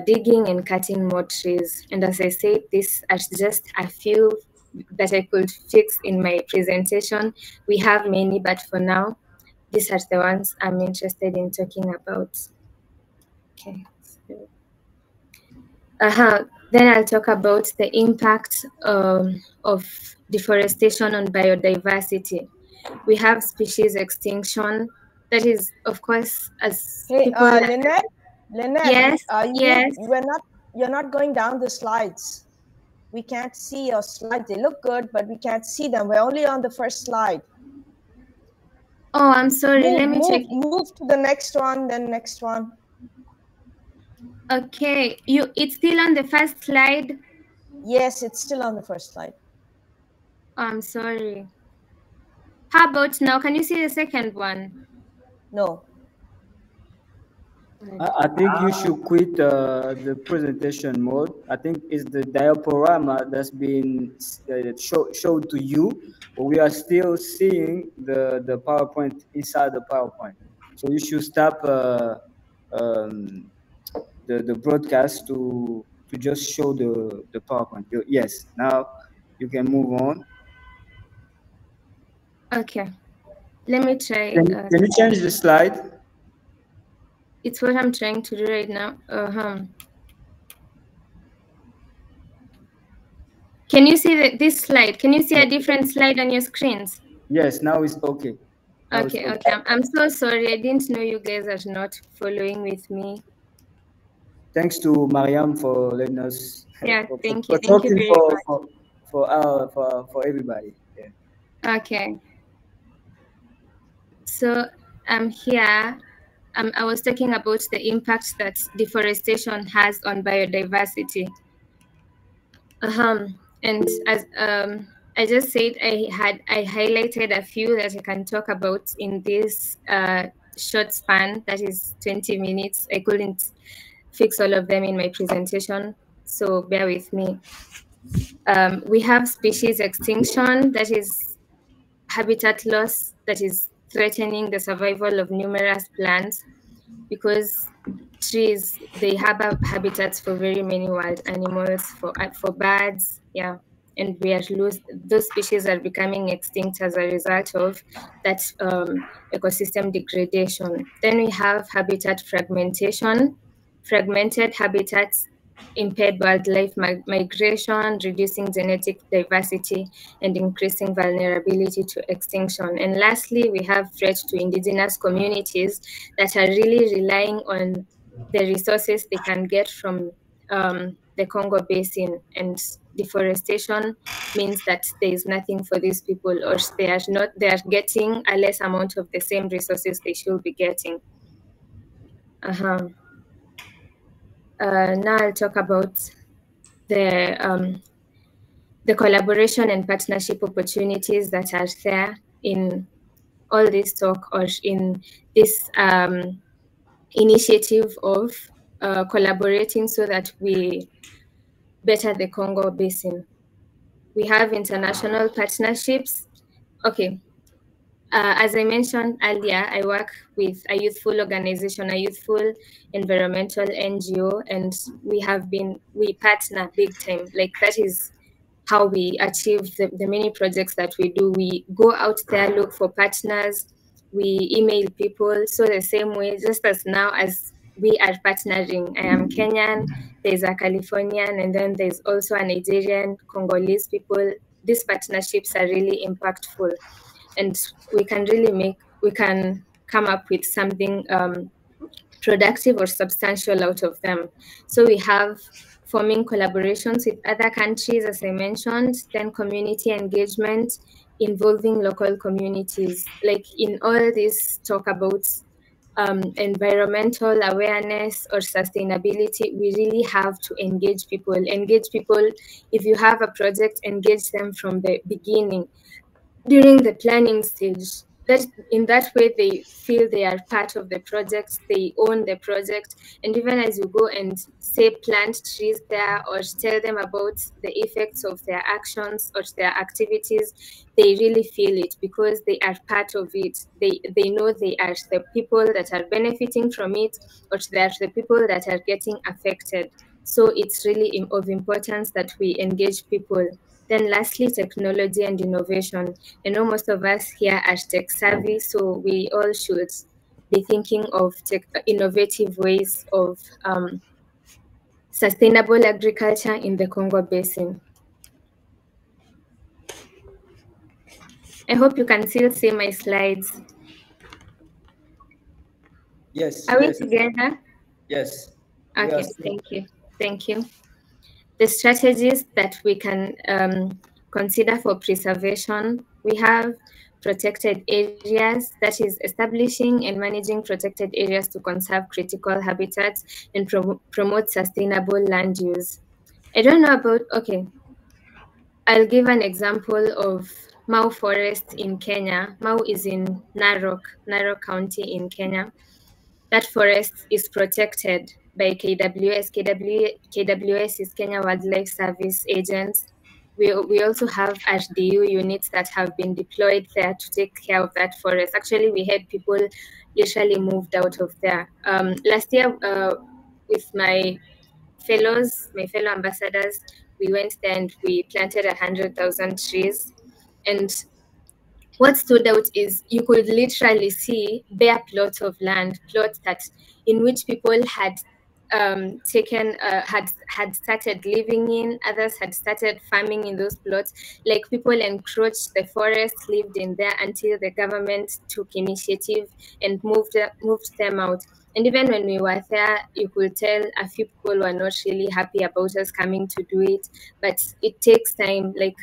digging and cutting more trees. And as I said, these are just a few that I could fix in my presentation. We have many, but for now, these are the ones I'm interested in talking about. Okay. Then I'll talk about the impact of deforestation on biodiversity. We have species extinction. That is, of course, as people. Lynette, yes, yes. You're not going down the slides. We can't see your slides. They look good, but we can't see them. We're only on the first slide. Oh, I'm sorry. Let me check. Move to the next one, then next one. Okay, it's still on the first slide? Yes, it's still on the first slide. Oh, I'm sorry. How about now? Can you see the second one? No. I think you should quit the presentation mode. I think it's the diaporama that's being showed to you, but we are still seeing the PowerPoint inside the PowerPoint. So you should stop the broadcast to to just show the PowerPoint. Yes, now you can move on. Okay, let me try. Can you change the slide? It's what I'm trying to do right now. Can you see this slide? Can you see a different slide on your screens? Yes, now it's okay. Okay. I'm so sorry. I didn't know you guys are not following with me. Thanks to Mariam for letting us. Yeah, thank for you. Thank you talking very much. for everybody. Yeah. Okay. So I'm here. I was talking about the impact that deforestation has on biodiversity. And as I just said, I highlighted a few that I can talk about in this short span, that is 20 minutes. I couldn't fix all of them in my presentation, so bear with me. We have species extinction, that is habitat loss, that is threatening the survival of numerous plants, because trees, they have habitats for very many wild animals, for birds, yeah, and those species are becoming extinct as a result of that ecosystem degradation. Then we have habitat fragmentation. Fragmented habitats impede wildlife migration, reducing genetic diversity and increasing vulnerability to extinction. And lastly, we have threat to indigenous communities that are really relying on the resources they can get from the Congo Basin, and deforestation means that there is nothing for these people, or they are getting a less amount of the same resources they should be getting. Now I'll talk about the collaboration and partnership opportunities that are there in all this talk, or in this initiative of collaborating so that we better the Congo Basin. We have international partnerships. Okay. As I mentioned earlier, I work with a youthful organization, a youthful environmental NGO, and we partner big time. Like, that is how we achieve the many projects that we do. We go out there, look for partners, we email people. So the same way, just as now as we are partnering, I am Kenyan, there's a Californian, and then there's also a Nigerian, Congolese people. These partnerships are really impactful, and we can come up with something productive or substantial out of them. So we have forming collaborations with other countries, as I mentioned, then community engagement involving local communities. Like, in all this talk about environmental awareness or sustainability, we really have to engage people. If you have a project, engage them from the beginning, during the planning stage. That in that way they feel they are part of the project, they own the project, and even as you go and say plant trees there or tell them about the effects of their actions or their activities, they really feel it because they are part of it. They know they are the people that are benefiting from it, or they are the people that are getting affected. So it's really of importance that we engage people. Then lastly, technology and innovation. I know most of us here are tech savvy, so we all should be thinking of innovative ways of sustainable agriculture in the Congo Basin. I hope you can still see my slides. Yes. Are we together? Yes. Okay, thank you. The strategies that we can consider for preservation, we have protected areas, that is establishing and managing protected areas to conserve critical habitats and promote sustainable land use. I don't know about, okay, I'll give an example of Mau Forest in Kenya. Mau is in Narok County in Kenya. That forest is protected by KWS. KWS is Kenya Wildlife Service agents. We also have RDU units that have been deployed there to take care of that forest. Actually, we had people literally moved out of there. Last year, with my fellows, my fellow ambassadors, we went there and we planted 100,000 trees. And what stood out is you could literally see bare plots of land, plots that in which people had had started living in, others had started farming in those plots. Like people encroached the forest, lived in there until the government took initiative and moved them out. And even when we were there, you could tell a few people were not really happy about us coming to do it. But it takes time. Like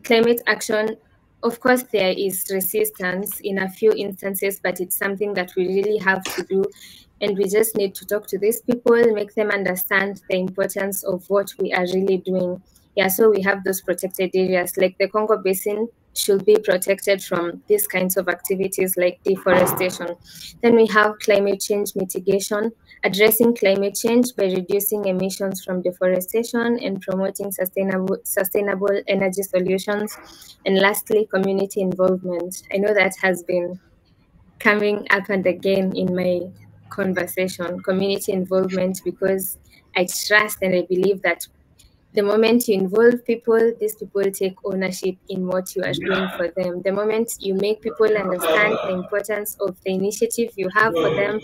climate action, of course, there is resistance in a few instances, but it's something that we really have to do. And we just need to talk to these people, make them understand the importance of what we are really doing. Yeah, so we have those protected areas, like the Congo Basin should be protected from these kinds of activities like deforestation. Then we have climate change mitigation, addressing climate change by reducing emissions from deforestation and promoting sustainable energy solutions. And lastly, community involvement. I know that has been coming up and again in my conversation, community involvement, because I trust and I believe that the moment you involve people, these people take ownership in what you are doing for them. The moment you make people understand the importance of the initiative you have for them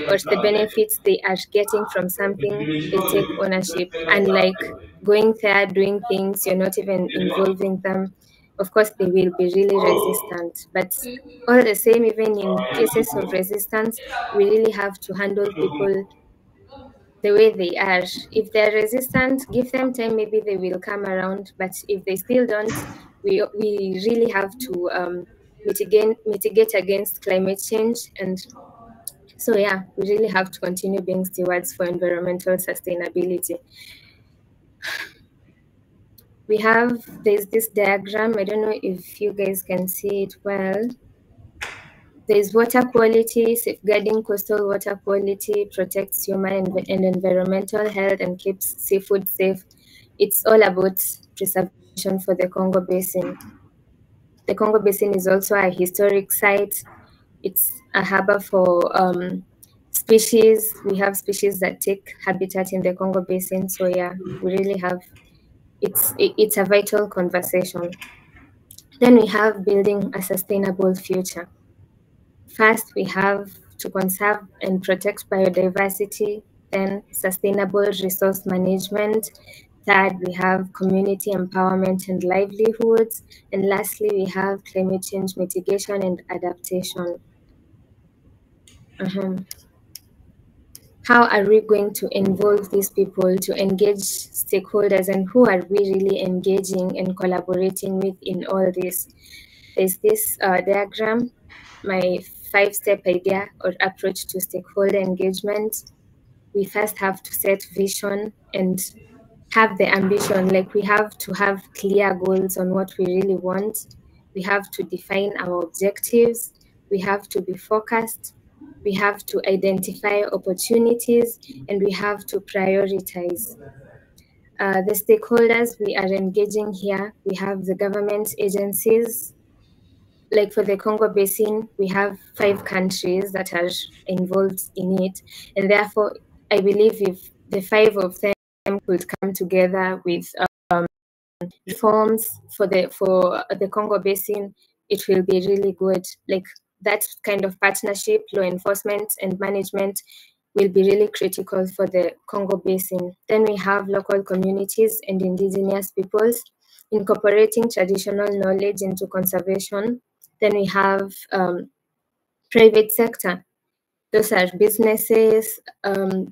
or the benefits they are getting from something, they take ownership. Unlike going there, doing things, you're not even involving them, of course, they will be really resistant. But all the same, even in cases of resistance, we really have to handle people the way they are. If they're resistant, give them time, maybe they will come around. But if they still don't, we really have to mitigate against climate change. And so, yeah, we really have to continue being stewards for environmental sustainability. There's this diagram, I don't know if you guys can see it well. There's water quality, safeguarding coastal water quality, protects human and environmental health, and keeps seafood safe. It's all about preservation for the Congo Basin. The Congo Basin is also a historic site. It's a harbor for species. We have species that take habitat in the Congo Basin. So yeah, we really have, it's a vital conversation. Then we have building a sustainable future. First, we have to conserve and protect biodiversity, then sustainable resource management. Third, we have community empowerment and livelihoods. And lastly, we have climate change mitigation and adaptation. How are we going to involve these people to engage stakeholders, and who are we really engaging and collaborating with in all this? There's this diagram, my 5-step idea or approach to stakeholder engagement. We first have to set vision and have the ambition, like we have to have clear goals on what we really want. We have to define our objectives. We have to be focused. We have to identify opportunities, and we have to prioritize. The stakeholders we are engaging here, we have the government agencies. Like for the Congo Basin, we have 5 countries that are involved in it. And therefore, I believe if the 5 of them could come together with reforms for the Congo Basin, it will be really good. Like that kind of partnership, law enforcement and management will be really critical for the Congo Basin. Then we have local communities and indigenous peoples incorporating traditional knowledge into conservation. Then we have private sector. Those are businesses,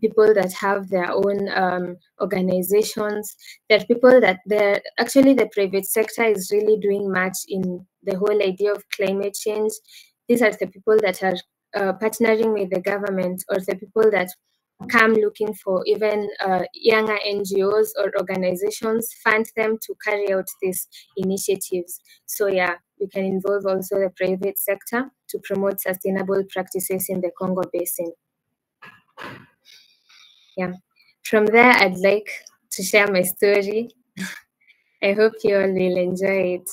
people that have their own organizations. There are people that actually the private sector is really doing much in the whole idea of climate change. These are the people that are partnering with the government, or the people that come looking for even younger NGOs or organizations, fund them to carry out these initiatives. So yeah, we can involve also the private sector to promote sustainable practices in the Congo Basin. Yeah, from there, I'd like to share my story. I hope you all will enjoy it.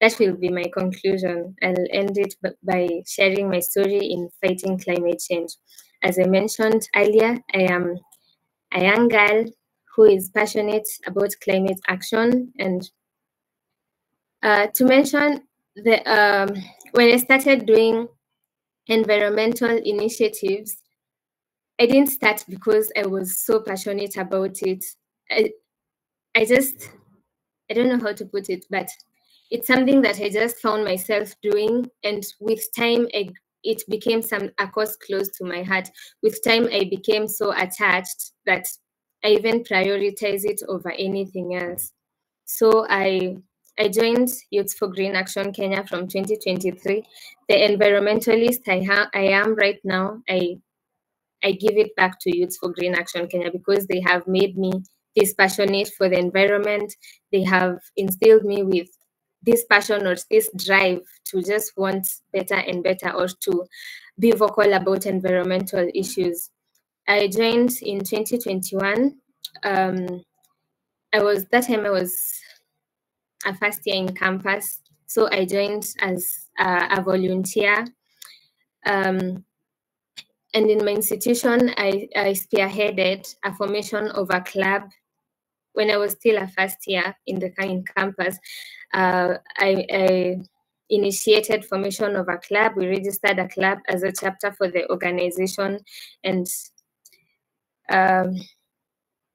That will be my conclusion. I'll end it by sharing my story in fighting climate change. As I mentioned earlier, I am a young girl who is passionate about climate action. And to mention, when I started doing environmental initiatives, I didn't start because I was so passionate about it. I don't know how to put it, but it's something that I just found myself doing, and with time, it became a cause close to my heart. With time, I became so attached that I even prioritize it over anything else. So I joined Youth for Green Action Kenya from 2023. The environmentalist I am right now, I give it back to Youth for Green Action Kenya because they have made me this passionate for the environment. They have instilled me with this passion or this drive to just want better and better, or to be vocal about environmental issues. I joined in 2021. I was a first year in campus, so I joined as a volunteer. And in my institution, I spearheaded a formation of a club. When I was still a first year in campus, I initiated formation of a club. We registered a club as a chapter for the organization, and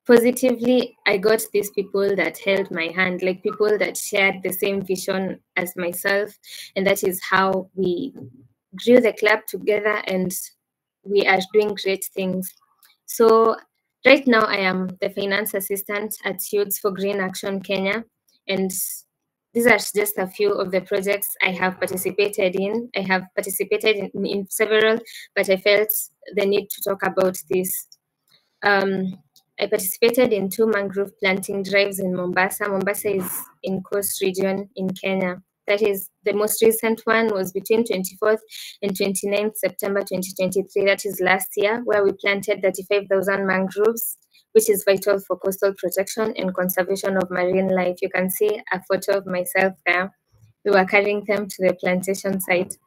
positively, I got these people that held my hand, like people that shared the same vision as myself, and that is how we grew the club together, and we are doing great things. So right now I am the finance assistant at Youth for Green Action Kenya, and these are just a few of the projects I have participated in. I have participated in several, but I felt the need to talk about this. I participated in 2 mangrove planting drives in Mombasa. Mombasa is in Coast Region in Kenya. That is, the most recent one was between 24th and 29th September 2023. That is last year, where we planted 35,000 mangroves, which is vital for coastal protection and conservation of marine life. You can see a photo of myself there. We were carrying them to the plantation site.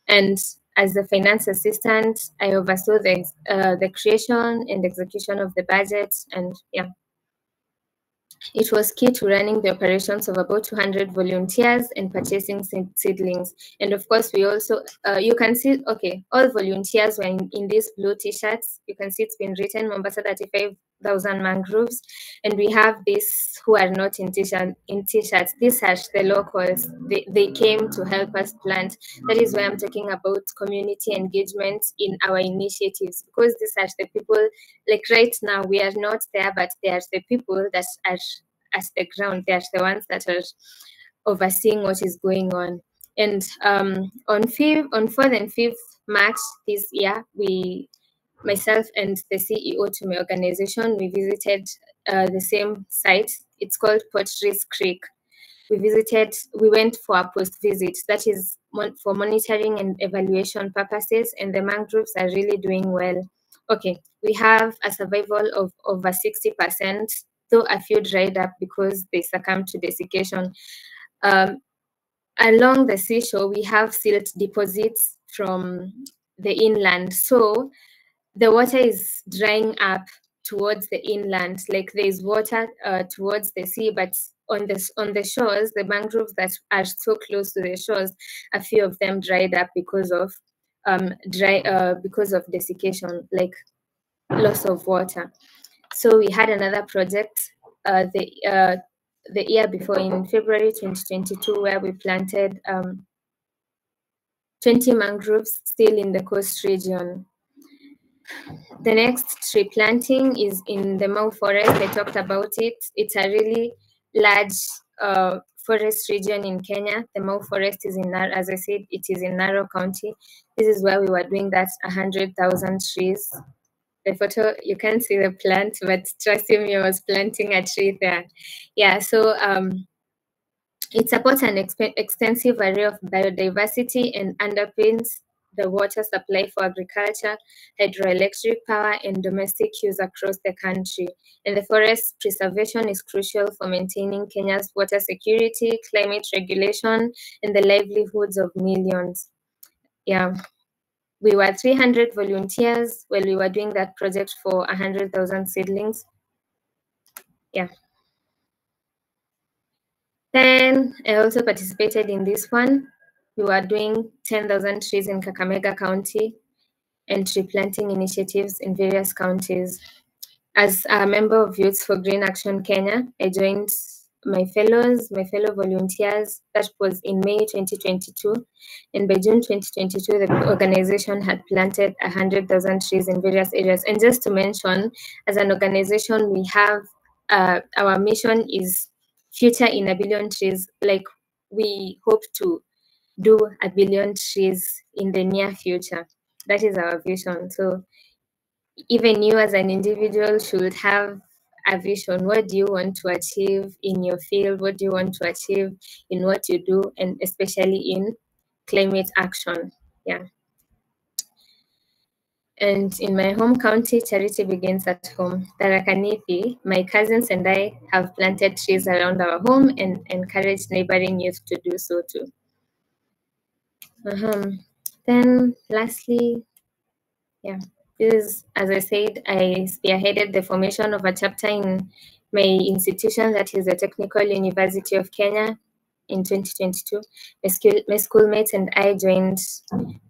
And as the finance assistant, I oversaw the creation and execution of the budget, and yeah. It was key to running the operations of about 200 volunteers and purchasing seedlings. And of course, we also, you can see, okay, all volunteers were in these blue t-shirts. You can see it's been written, Mombasa 35,000 mangroves. And we have these who are not in t-shirts. These are the locals. They came to help us plant. That is why I'm talking about community engagement in our initiatives, because these are the people, like right now, we are not there, but they are the people that are at the ground. They are the ones that are overseeing what is going on. And on 4th and 5th March this year, myself and the CEO to my organization, we visited the same site. It's called Potteries Creek. We went for a post visit, that is for monitoring and evaluation purposes, and the mangroves are really doing well. Okay, we have a survival of over 60%, though a few dried up because they succumbed to desiccation. Along the seashore, we have silt deposits from the inland. So the water is drying up towards the inland, like there is water towards the sea, but on the shores, the mangroves that are so close to the shores, a few of them dried up because of desiccation, like loss of water. So we had another project the year before, in February 2022, where we planted 20 mangroves still in the coast region. The next tree planting is in the Mau Forest. I talked about it. It's a really large forest region in Kenya. The Mau Forest is as I said, it is in Narok County. This is where we were doing that 100,000 trees. The photo, you can't see the plant, but trust me, I was planting a tree there. Yeah, so it supports an extensive array of biodiversity and underpins the water supply for agriculture, hydroelectric power, and domestic use across the country. And the forest preservation is crucial for maintaining Kenya's water security, climate regulation, and the livelihoods of millions. Yeah. We were 300 volunteers while we were doing that project for 100,000 seedlings. Yeah. Then I also participated in this one. We were doing 10,000 trees in Kakamega County and tree planting initiatives in various counties. As a member of Youth for Green Action Kenya, I joined my fellow volunteers. That was in May 2022. And by June 2022, the organization had planted 100,000 trees in various areas. And just to mention, as an organization, we have our mission is future in a billion trees. Like, we hope to do 1 billion trees in the near future. That is our vision. So even you as an individual should have a vision. What do you want to achieve in your field? What do you want to achieve in what you do, and especially in climate action? Yeah. And in my home county, charity begins at home. Tarakaniti, my cousins and I have planted trees around our home and encouraged neighboring youth to do so too. Then lastly, yeah, this is, as I said, I spearheaded the formation of a chapter in my institution, that is the Technical University of Kenya, in 2022. My schoolmates and I joined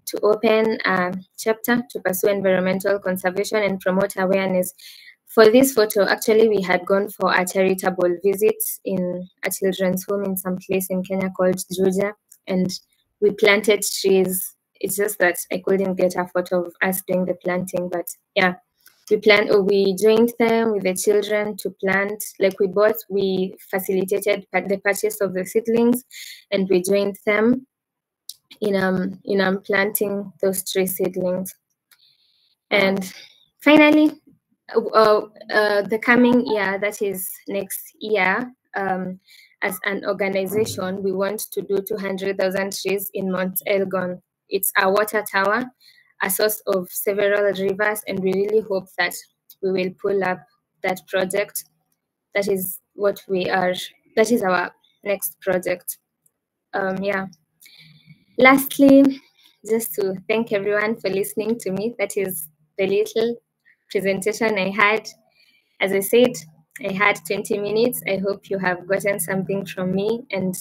to open a chapter to pursue environmental conservation and promote awareness. For this photo, actually, we had gone for a charitable visit in a children's home in some place in Kenya called Juja, and we planted trees. It's just that I couldn't get a photo of us doing the planting, but yeah, we joined them with the children to plant. Like, we facilitated the purchase of the seedlings, and we joined them in planting those tree seedlings. And finally, the coming year, that is next year, as an organization, we want to do 200,000 trees in Mount Elgon. It's a water tower, a source of several rivers, and we really hope that we will pull up that project. That is our next project. Yeah. Lastly, just to thank everyone for listening to me. That is the little presentation I had. As I said, I had 20 minutes. I hope you have gotten something from me, and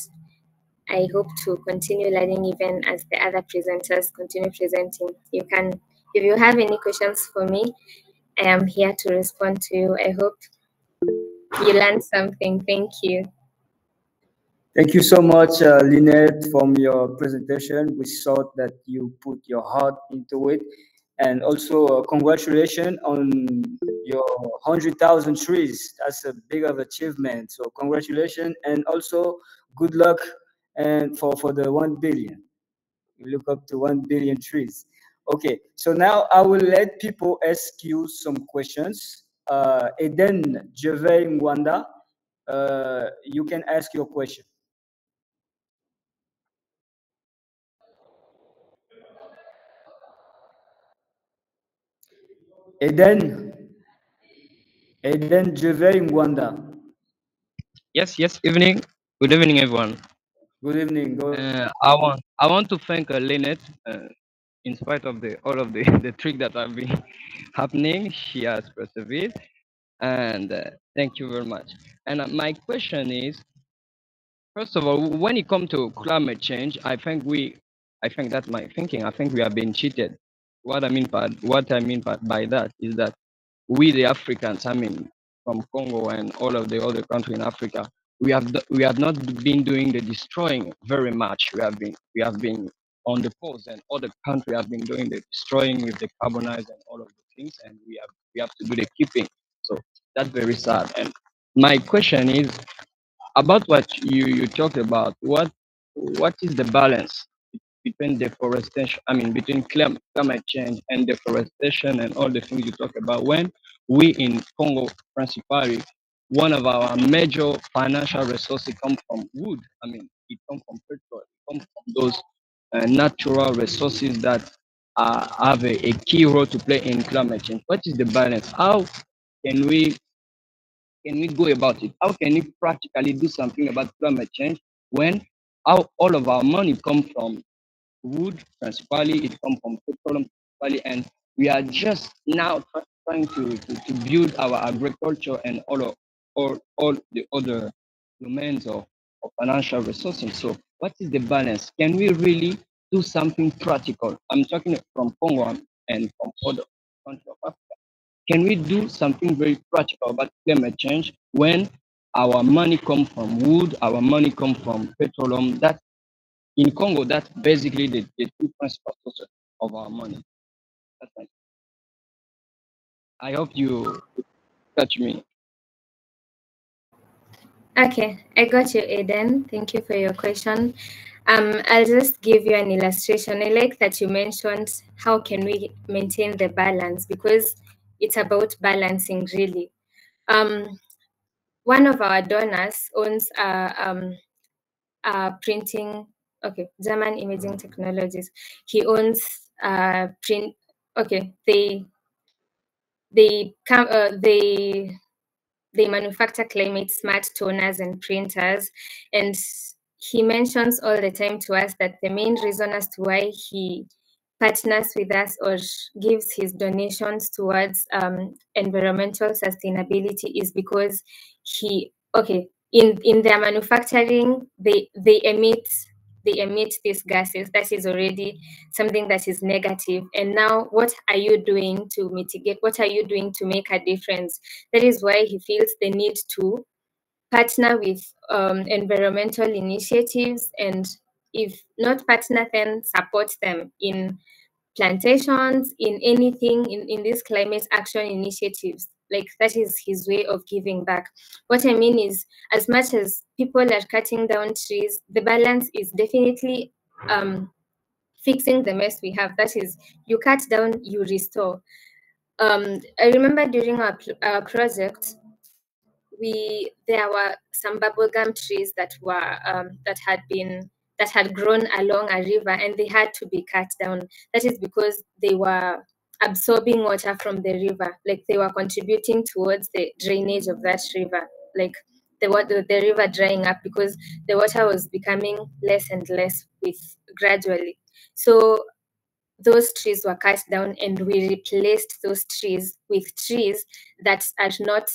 I hope to continue learning even as the other presenters continue presenting. If you have any questions for me, I am here to respond to you. I hope you learned something. Thank you. Thank you so much, Lynette, from your presentation. We saw that you put your heart into it. And also, congratulations on your 100,000 trees. That's a big of achievement. So congratulations, and also good luck and for the 1 billion. You look up to 1 billion trees. Okay, so now I will let people ask you some questions. Eden Jeve Ngwanda, you can ask your question. Eden Jeve Ngwanda. Yes, evening. Good evening, everyone. Good evening. I want to thank Lynette. In spite of all of the trick that have been happening, she has persevered, and thank you very much. And my question is, first of all, when it comes to climate change, I think that's my thinking. I think we are being cheated. What I mean by that is that we, the Africans, I mean, from Congo and all of the other countries in Africa, we have not been doing the destroying very much. We have been on the pause, and other countries have been doing the destroying with the carbonize and all of the things, and we have to do the keeping. So that's very sad. And my question is about what you talked about. What is the balance between deforestation, between climate change and deforestation and all the things you talk about, when we in Congo, principally, one of our major financial resources come from wood. It comes from petrol, it comes from those natural resources that have a key role to play in climate change. What is the balance? How can we go about it? How can we practically do something about climate change when all of our money comes from wood, principally, it comes from petroleum, principally, and we are just now trying to build our agriculture and all all the other domains of financial resources. So what is the balance? Can we really do something practical? I'm talking from Congo and from other countries of Africa. Can we do something very practical about climate change when our money comes from wood, our money comes from petroleum? That in Congo, that's basically the two principal sources of our money. That's my, I hope you catch me. Okay, I got you, Eden. Thank you for your question. I'll just give you an illustration. I like that you mentioned how can we maintain the balance, because it's about balancing really. One of our donors owns printing, German Imaging Technologies. He owns print. Okay, they manufacture climate smart toners and printers, and he mentions all the time to us that the main reason as to why he partners with us or gives his donations towards environmental sustainability is because in their manufacturing they emit these gases. That is already something that is negative. And now what are you doing to mitigate? What are you doing to make a difference? That is why he feels the need to partner with environmental initiatives, and if not partner, then support them in plantations, in anything, in these climate action initiatives. Like, that is his way of giving back. What I mean is, as much as people are cutting down trees, the balance is definitely fixing the mess we have. That is, you cut down, you restore. I remember during our project, there were some bubblegum trees that had grown along a river, and they had to be cut down. That is because they were absorbing water from the river, like they were contributing towards the drainage of that river, like the river drying up because the water was becoming less and less gradually. So those trees were cut down, and we replaced those trees with trees that are not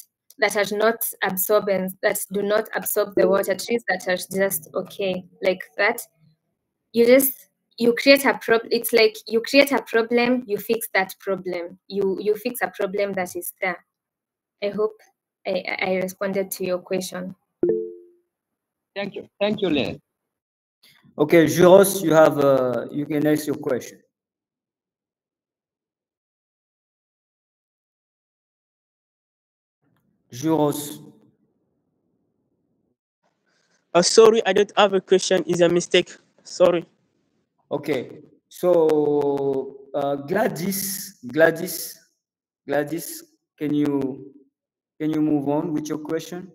absorbent, that do not absorb the water, trees that are just okay, like that. You create a problem. It's like you create a problem, you fix that problem. You fix a problem that is there. I hope I responded to your question. Thank you, Lynn. Okay, Juros, you can ask your question. Juros. Sorry, I don't have a question. It's a mistake. Sorry. Okay, so Gladys, can you move on with your question?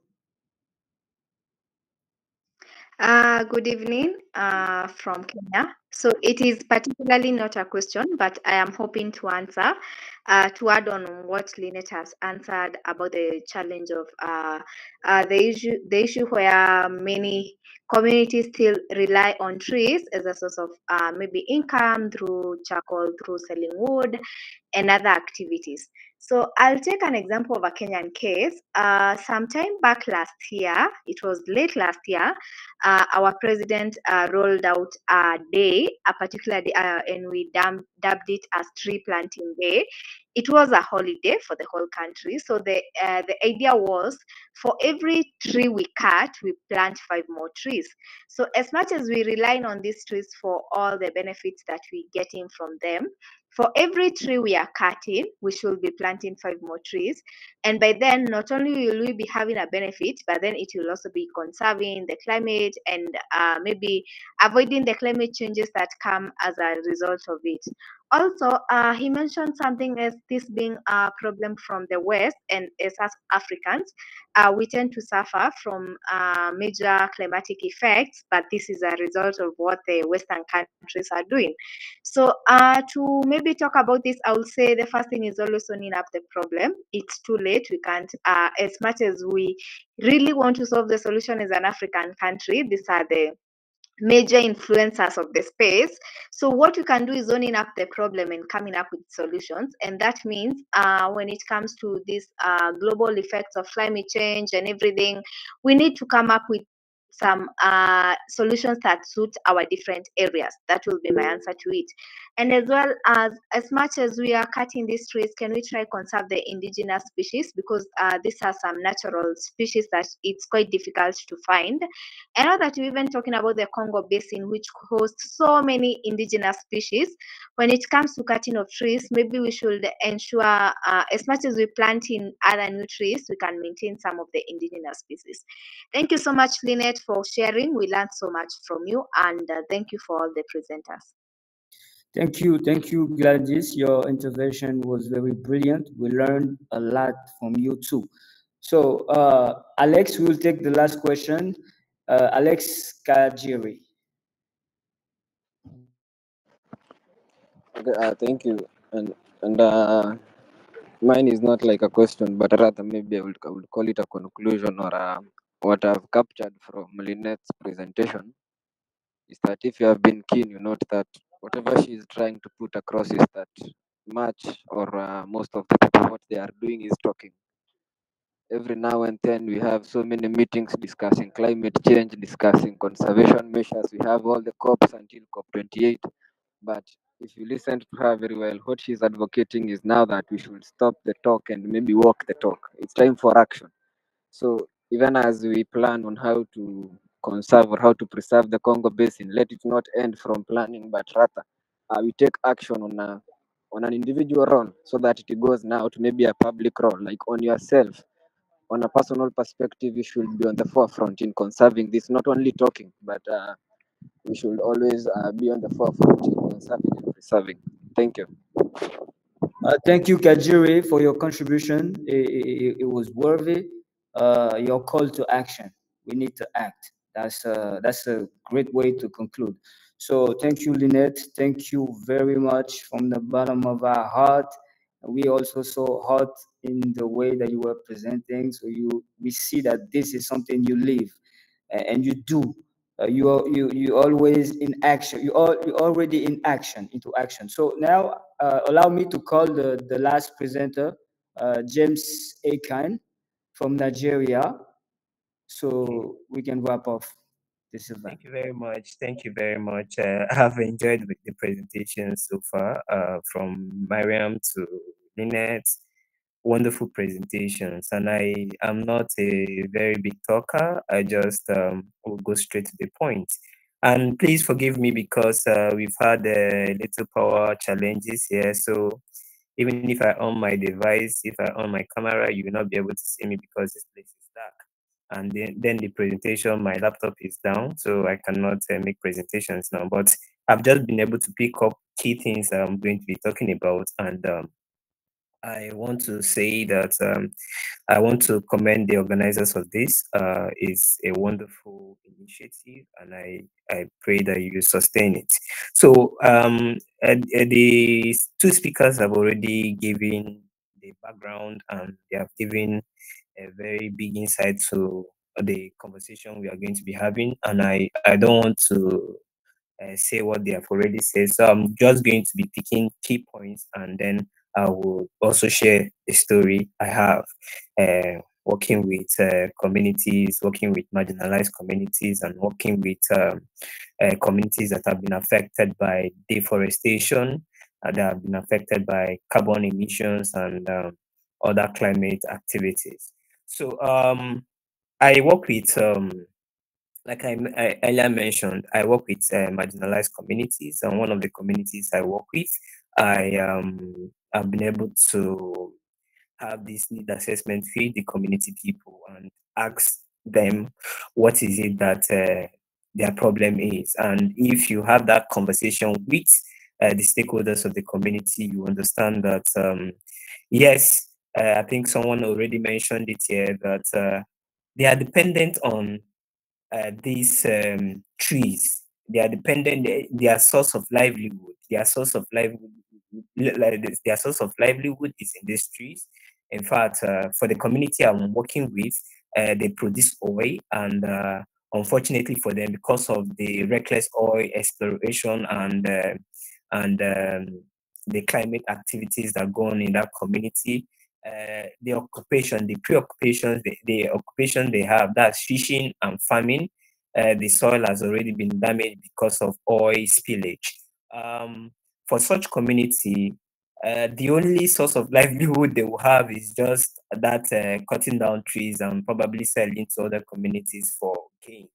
Good evening from Kenya. So it is particularly not a question, but I am hoping to answer, to add on what Lynette has answered about the challenge of the issue where many communities still rely on trees as a source of maybe income through charcoal, through selling wood and other activities. So I'll take an example of a Kenyan case. Sometime back last year, it was late last year, our president rolled out a day, a particular day, and we dubbed it as Tree Planting Day. It was a holiday for the whole country. So the idea was, for every tree we cut, we plant 5 more trees. So as much as we rely on these trees for all the benefits that we're getting from them, for every tree we are cutting, we should be planting 5 more trees. And by then, not only will we be having a benefit, but then it will also be conserving the climate and maybe avoiding the climate changes that come as a result of it. Also, he mentioned something as this being a problem from the West, and as us Africans, we tend to suffer from major climatic effects, but this is a result of what the Western countries are doing. So to maybe talk about this, I would say the first thing is always owning up the problem. It's too late. We can't, as much as we really want to solve the solution as an African country, these are the major influencers of the space. So what we can do is owning up the problem and coming up with solutions. And that means when it comes to this global effects of climate change and everything, we need to come up with some solutions that suit our different areas. That will be my answer to it. And as much as we are cutting these trees, can we try conserve the indigenous species, because these are some natural species that it's quite difficult to find. I know that we're even talking about the Congo Basin, which hosts so many indigenous species. When it comes to cutting of trees, maybe we should ensure, as much as we plant in other new trees, we can maintain some of the indigenous species. Thank you so much, Lynette, for sharing. We learned so much from you, and thank you for all the presenters. Thank you, Gladys. Your intervention was very brilliant. We learned a lot from you too. So, Alex, we'll take the last question. Alex Kajiri. Okay, thank you. And mine is not like a question, but rather maybe I would call it a conclusion, or what I've captured from Lynette's presentation is that if you have been keen, you note that whatever she is trying to put across is that much or most of the people, what they are doing is talking. Every now and then we have so many meetings discussing climate change, discussing conservation measures. We have all the COPs until COP28. But if you listen to her very well, what she's advocating is now that we should stop the talk and maybe walk the talk. It's time for action. So even as we plan on how to conserve or how to preserve the Congo Basin, let it not end from planning, but rather we take action on an individual role, so that it goes now to maybe a public role, like on yourself. On a personal perspective, you should be on the forefront in conserving this, not only talking, but we should always be on the forefront in conserving and preserving. Thank you. Thank you, Kajiri, for your contribution. It was worthy. Your call to action. We need to act. That's a great way to conclude. So thank you, Lynette. Thank you very much from the bottom of our heart. We also saw heart in the way that you were presenting. So we see that this is something you live and you do. You always in action. You already in action, into action. So now allow me to call the last presenter, James Akan from Nigeria, so we can wrap up this event. Thank you very much. Thank you very much. I've enjoyed the presentation so far, from Mariam to Lynette. Wonderful presentations, and I am not a very big talker. I just will go straight to the point. And please forgive me because we've had little power challenges here. So even if I on my device, if I on my camera, you will not be able to see me because this place is dark. And then the presentation, my laptop is down, so I cannot make presentations now. But I've just been able to pick up key things I'm going to be talking about, and I want to say that I want to commend the organizers of this. It's a wonderful initiative, and I pray that you sustain it. So the two speakers have already given the background, and they have given a very big insight to the conversation we are going to be having. And I don't want to say what they have already said. So I'm just going to be picking key points, and then I will also share the story I have working with communities, working with marginalized communities, and working with communities that have been affected by deforestation, that have been affected by carbon emissions and other climate activities. So I work with like I earlier mentioned, I work with marginalized communities, and one of the communities I work with, I've been able to have this need assessment with the community people and ask them what is it that their problem is. And if you have that conversation with the stakeholders of the community, you understand that yes, I think someone already mentioned it here, that they are dependent on these trees. They are dependent. Their source of livelihood. Their source of livelihood. Their source of livelihood is in these trees. In fact, for the community I'm working with, they produce oil, and unfortunately for them, because of the reckless oil exploration and the climate activities that go on in that community, the occupation, the preoccupations, the occupation they have, that's fishing and farming. The soil has already been damaged because of oil spillage. For such community, the only source of livelihood they will have is just that cutting down trees and probably selling to other communities for gain.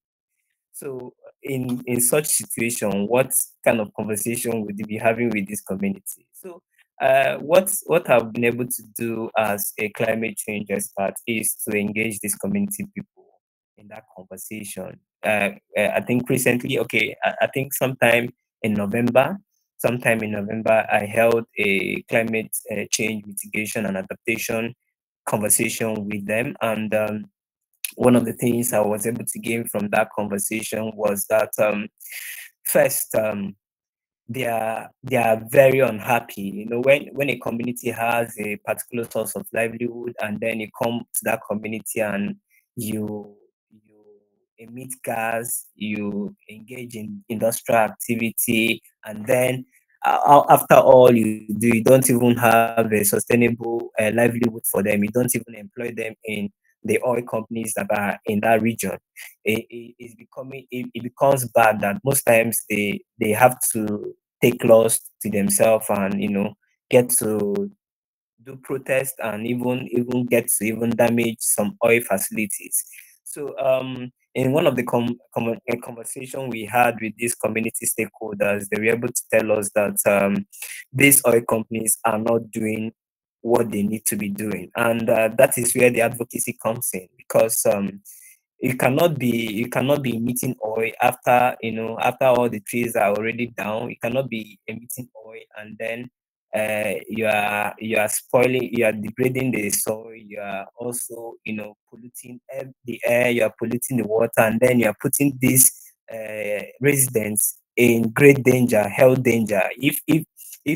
So in such situation, what kind of conversation would you be having with this community? So what I've been able to do as a climate change expert is to engage these community people in that conversation. I think recently, I think sometime in November, I held a climate change mitigation and adaptation conversation with them, and one of the things I was able to gain from that conversation was that first, they are very unhappy. When a community has a particular source of livelihood, and then you come to that community and you emit gas, you engage in industrial activity, and then after all you don't even have a sustainable livelihood for them. You don't even employ them in the oil companies that are in that region. It becomes bad that most times they have to take laws to themselves, and get to do protest, and even get to even damage some oil facilities. So in one of the conversation we had with these community stakeholders, they were able to tell us that these oil companies are not doing what they need to be doing, and that is where the advocacy comes in, because you cannot be emitting oil after after all the trees are already down. You cannot be emitting oil, and then you are spoiling, you are degrading the soil, you are also polluting the air, you are polluting the water, and then you are putting these residents in great danger, health danger. If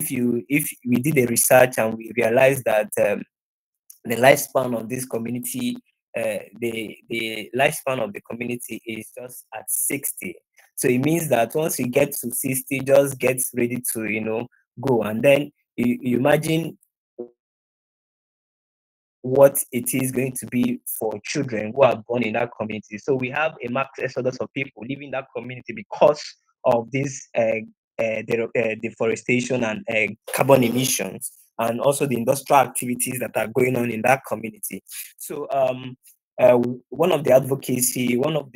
we did a research and we realized that the lifespan of this community, the lifespan of the community is just at 60. So it means that once you get to 60, just get ready to go, and then you imagine what it is going to be for children who are born in that community. So we have a mass exodus of people leaving that community because of this deforestation and carbon emissions, and also the industrial activities that are going on in that community. So one of the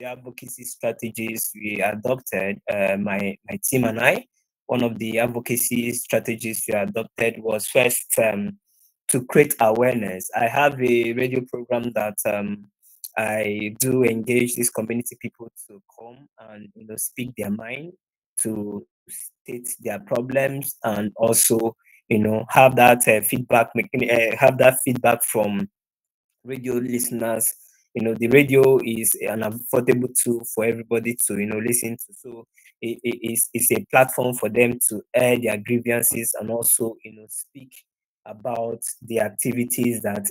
advocacy strategies we adopted, my team and I, one of the advocacy strategies we adopted was first to create awareness. I have a radio program that I do engage these community people to come and speak their mind, to state their problems, and also have that have that feedback from radio listeners. The radio is an affordable tool for everybody to listen to. So it's a platform for them to air their grievances, and also speak about the activities that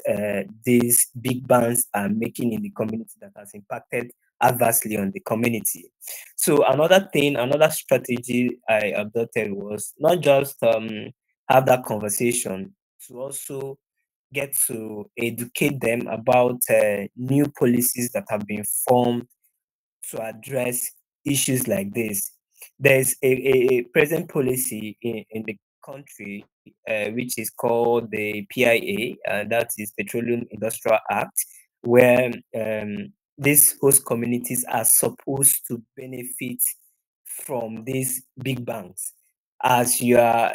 these big bands are making in the community that has impacted adversely on the community. So another strategy I adopted was not just have that conversation, to also get to educate them about new policies that have been formed to address issues like this. There's a present policy in the country which is called the PIA, that is Petroleum Industrial Act, where these host communities are supposed to benefit from these big banks. As you are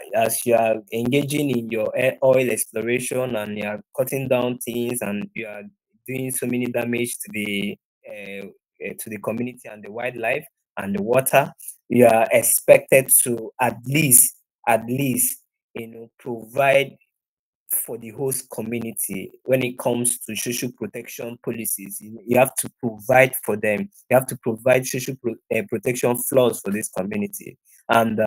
engaging in your oil exploration, and you are cutting down things, and you are doing so many damage to the community and the wildlife and the water, you are expected to at least provide for the host community. When it comes to social protection policies, you have to provide for them. You have to provide social protection floors for this community, and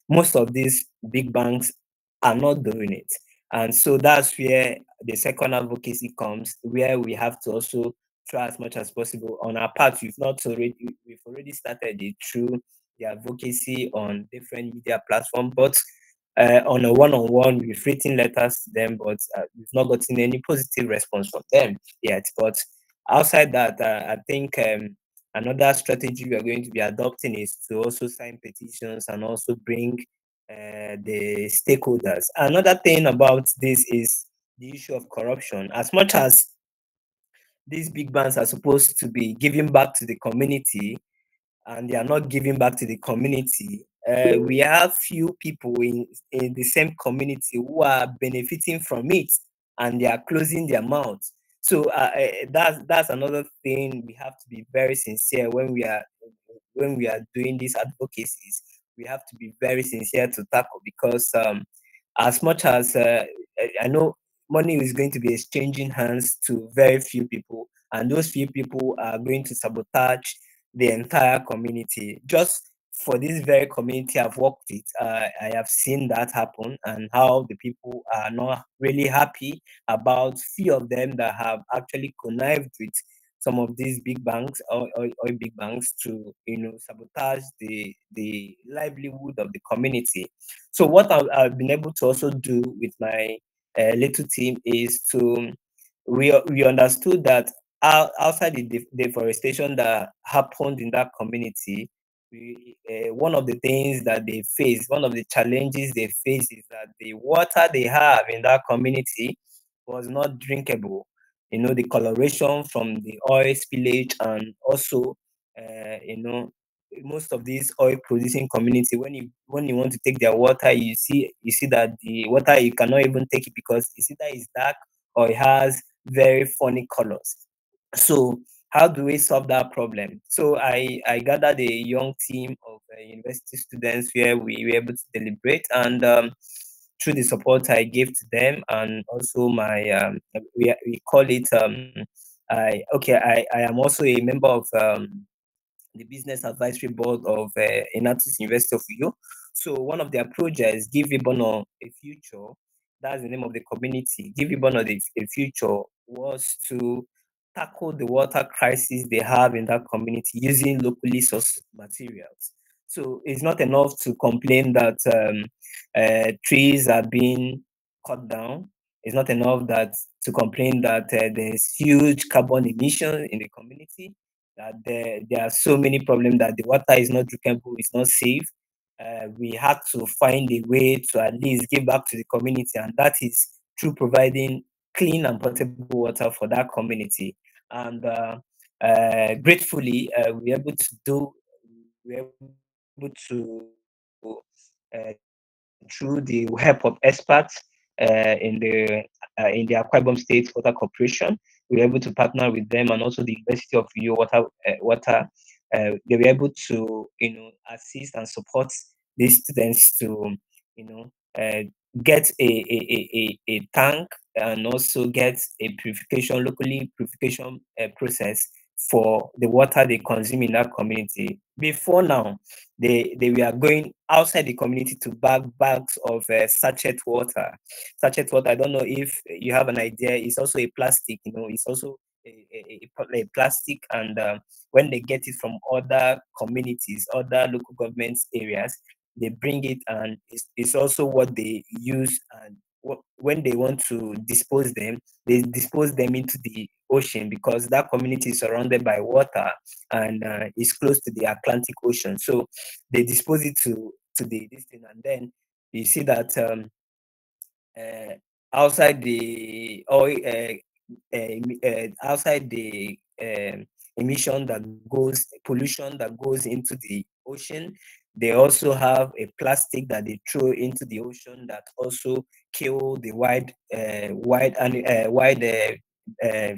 most of these big banks are not doing it. And so that's where the second advocacy comes, where we have to also try as much as possible. On our part, we've already started it through the advocacy on different media platforms, but on a one-on-one, we've written letters to them, but we've not gotten any positive response from them yet. But outside that, I think another strategy we are going to be adopting is to also sign petitions and also bring the stakeholders. Another thing about this is the issue of corruption. As much as these big banks are supposed to be giving back to the community, and they are not giving back to the community, we have few people in the same community who are benefiting from it, and they are closing their mouths. So that's another thing. We have to be very sincere when we are doing these advocacies. We have to be very sincere to tackle, because as much as I know money is going to be exchanging hands to very few people, and those few people are going to sabotage the entire community. Just for this very community I've worked with, I have seen that happen, and how the people are not really happy about few of them that have actually connived with some of these big banks or big banks to sabotage the livelihood of the community. So what I've been able to also do with my little team is to we understood that outside the deforestation that happened in that community, one of the things that they face, one of the challenges they face, is that the water they have in that community was not drinkable. The coloration from the oil spillage, and also, most of these oil producing community, when you want to take their water, you see that the water, you cannot even take it, because you see that it's dark or it has very funny colors. So how do we solve that problem? So I gathered a young team of university students where we were able to deliberate, and through the support I gave to them, and also my we call it I am also a member of the business advisory board of Inatus University of Uyo. So one of their projects, Give Ibono a Future, that's the name of the community. Give Ibono a Future was to tackle the water crisis they have in that community using locally sourced materials. So it's not enough to complain that trees are being cut down. It's not enough to complain that there's huge carbon emission in the community, that there are so many problems, that the water is not drinkable, it's not safe. We had to find a way to at least give back to the community, and that is through providing clean and potable water for that community. And gratefully, we're able to through the help of experts in the Akwa Ibom State Water Corporation, we were able to partner with them, and also the University of Uyo Water. They were able to assist and support these students to get a tank, and also get a locally purification process for the water they consume in that community. Before now, they were going outside the community to bag bags of sachet water. Sachet water, I don't know if you have an idea, it's also a plastic, it's also a plastic, and when they get it from other communities, other local governments areas, they bring it, and it's also what they use, and when they want to dispose them, they dispose them into the ocean, because that community is surrounded by water, and is close to the Atlantic Ocean. So they dispose it to this thing, and then you see that outside the oil, outside the pollution that goes into the ocean, they also have a plastic that they throw into the ocean that also kill the wild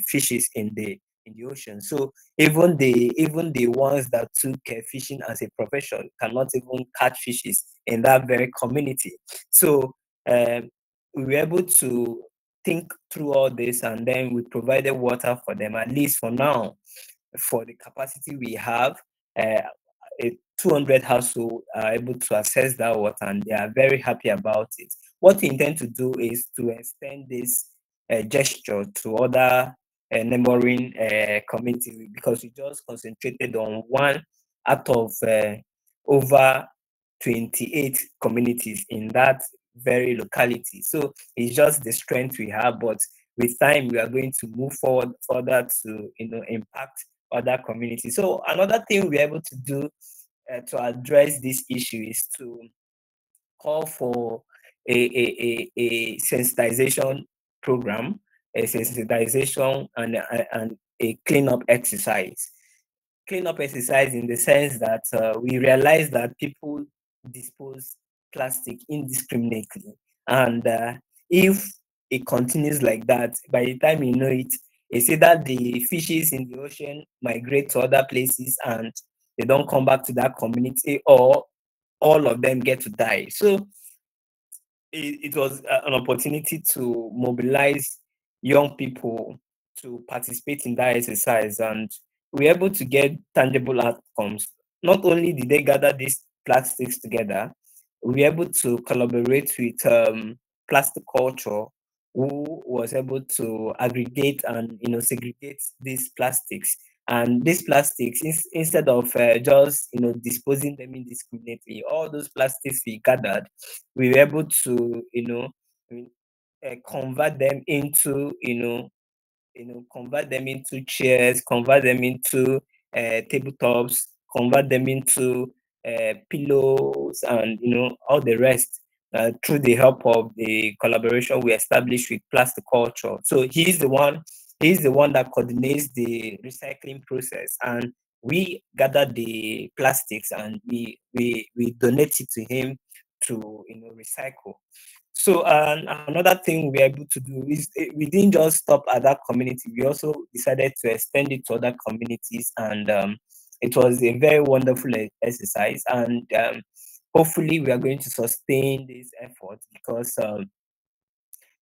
fishes in the ocean. So even the ones that took fishing as a profession cannot even catch fishes in that very community. So we were able to think through all this, and then we provided water for them, at least for now. For the capacity we have, 200 households are able to access that water, and they are very happy about it. What we intend to do is to extend this gesture to other neighboring community, because we just concentrated on one out of over 28 communities in that very locality. So it's just the strength we have, but with time we are going to move forward further to impact other communities. So another thing we're able to do to address this issue is to call for a sensitization program, a sensitization and a cleanup exercise. Cleanup exercise in the sense that we realize that people dispose plastic indiscriminately, and if it continues like that, by the time you know it, it's either the fishes in the ocean migrate to other places and they don't come back to that community, or all of them get to die. So it was an opportunity to mobilize young people to participate in that exercise, and we were able to get tangible outcomes. Not only did they gather these plastics together, we were able to collaborate with plastic culture, who was able to aggregate and segregate these plastics. And these plastics, instead of just disposing them indiscriminately, all those plastics we gathered, we were able to convert them into convert them into chairs, convert them into tabletops, convert them into pillows, and all the rest, through the help of the collaboration we established with plastic culture. So he's the one that coordinates the recycling process, and we gather the plastics and we donate it to him to recycle. So another thing we're able to do is we didn't just stop at that community. We also decided to extend it to other communities, and it was a very wonderful exercise. And hopefully, we are going to sustain this effort, because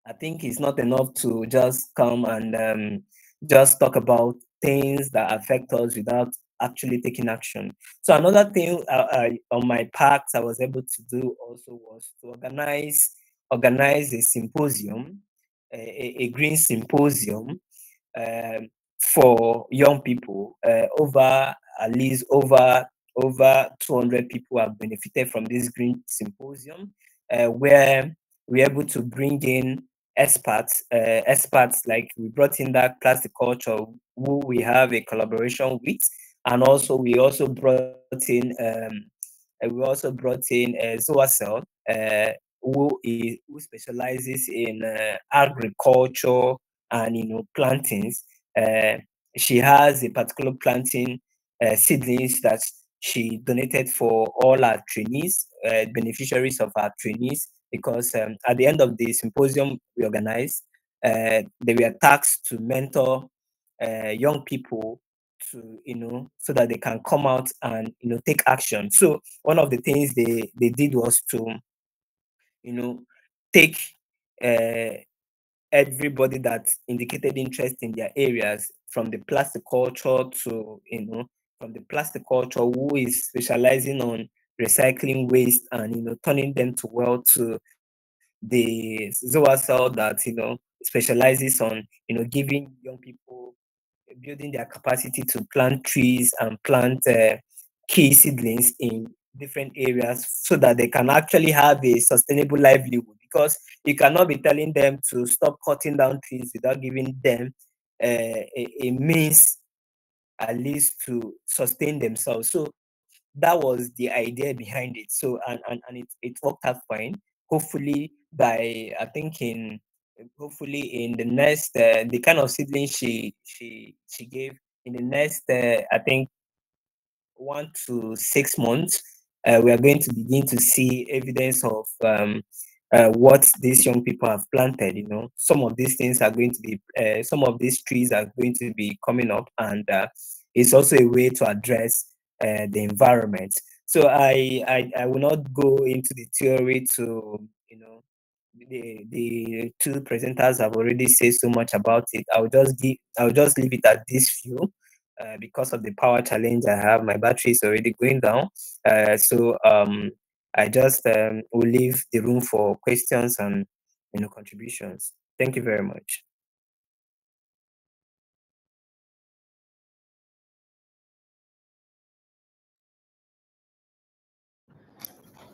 I think it's not enough to just come and just talk about things that affect us without actually taking action. So another thing on my part I was able to do also was to organize a symposium, a green symposium, um, for young people. Over at least over 200 people have benefited from this green symposium, where we're able to bring in experts like we brought in that plastic culture, who we have a collaboration with, and also we also brought in Zoacell, who specializes in agriculture and plantings. Uh, she has a particular planting seedlings that she donated for all our trainees, beneficiaries of our trainees, because at the end of the symposium we organized, they were tasked to mentor young people to so that they can come out and take action. So one of the things they did was to take uh, everybody that indicated interest in their areas, from the plastic culture to from the plastic culture who is specializing on recycling waste and turning them to wealth, to the Zoacell that specializes on giving young people, building their capacity to plant trees and plant key seedlings in different areas, so that they can actually have a sustainable livelihood, because you cannot be telling them to stop cutting down trees without giving them a means at least to sustain themselves. So that was the idea behind it. So and it worked out fine. Hopefully by I think in hopefully in the next the kind of seedling she gave, in the next I think 1 to 6 months, we are going to begin to see evidence of what these young people have planted. Some of these things are going to be, some of these trees are going to be coming up, and it's also a way to address the environment. So I will not go into the theory to, the two presenters have already said so much about it. I'll just leave it at this few. Because of the power challenge I have, my battery is already going down. So I just will leave the room for questions and contributions. Thank you very much.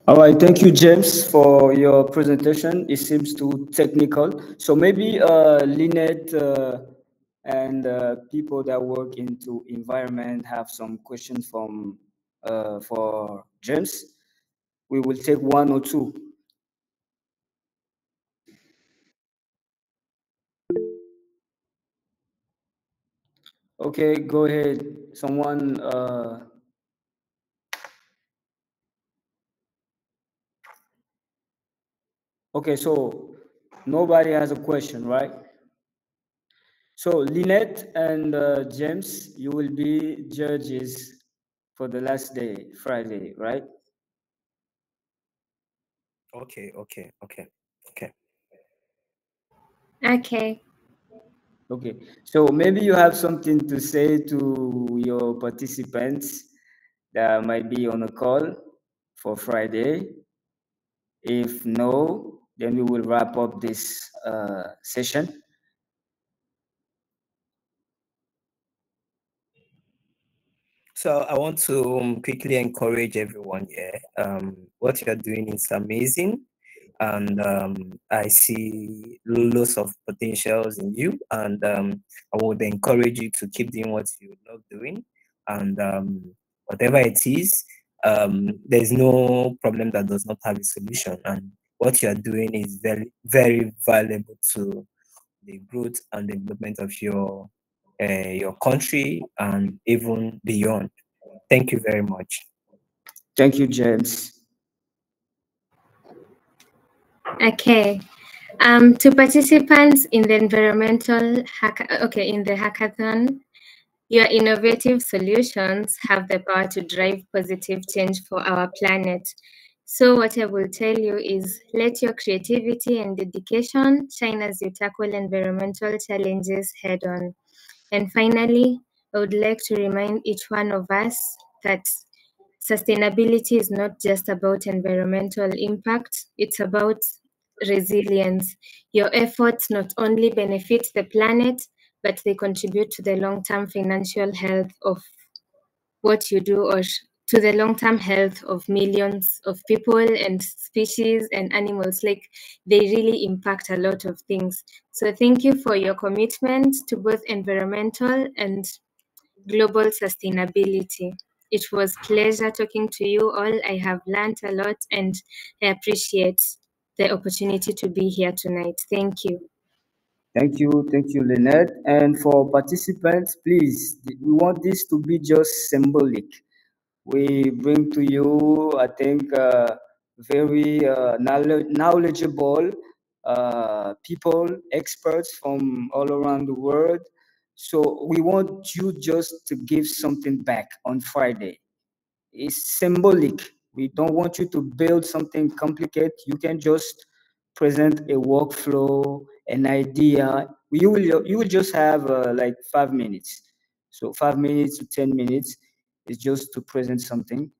All right, thank you, James, for your presentation. It seems too technical. So maybe Lynette and people that work into environment have some questions from for James. We will take one or two. Okay, go ahead. Someone. Okay, so nobody has a question, right? So Lynette and James, you will be judges for the last day, Friday, right? Okay. Okay. Okay, so maybe you have something to say to your participants that might be on a call for Friday. If no, then we will wrap up this session. So I want to quickly encourage everyone here. What you're doing is amazing, and I see lots of potentials in you. And I would encourage you to keep doing what you love doing, and whatever it is, there's no problem that does not have a solution. And what you're doing is very, very valuable to the growth and development of your country and even beyond. Thank you very much. Thank you, James. Okay. To participants in the in the hackathon, your innovative solutions have the power to drive positive change for our planet. So what I will tell you is let your creativity and dedication shine as you tackle environmental challenges head on. And finally, I would like to remind each one of us that sustainability is not just about environmental impact, it's about resilience. Your efforts not only benefit the planet, but they contribute to the long-term financial health of what you do, or to the long-term health of millions of people and species and animals. Like, they really impact a lot of things. So thank you for your commitment to both environmental and global sustainability. It was pleasure talking to you all. I have learned a lot and I appreciate the opportunity to be here tonight. Thank you. Thank you, Lynette. And for participants, please, we want this to be just symbolic. We bring to you, I think, very knowledgeable people, experts from all around the world. So we want you just to give something back on Friday. It's symbolic. We don't want you to build something complicated. You can just present a workflow, an idea. You will just have like 5 minutes. So 5 minutes to 10 minutes is just to present something,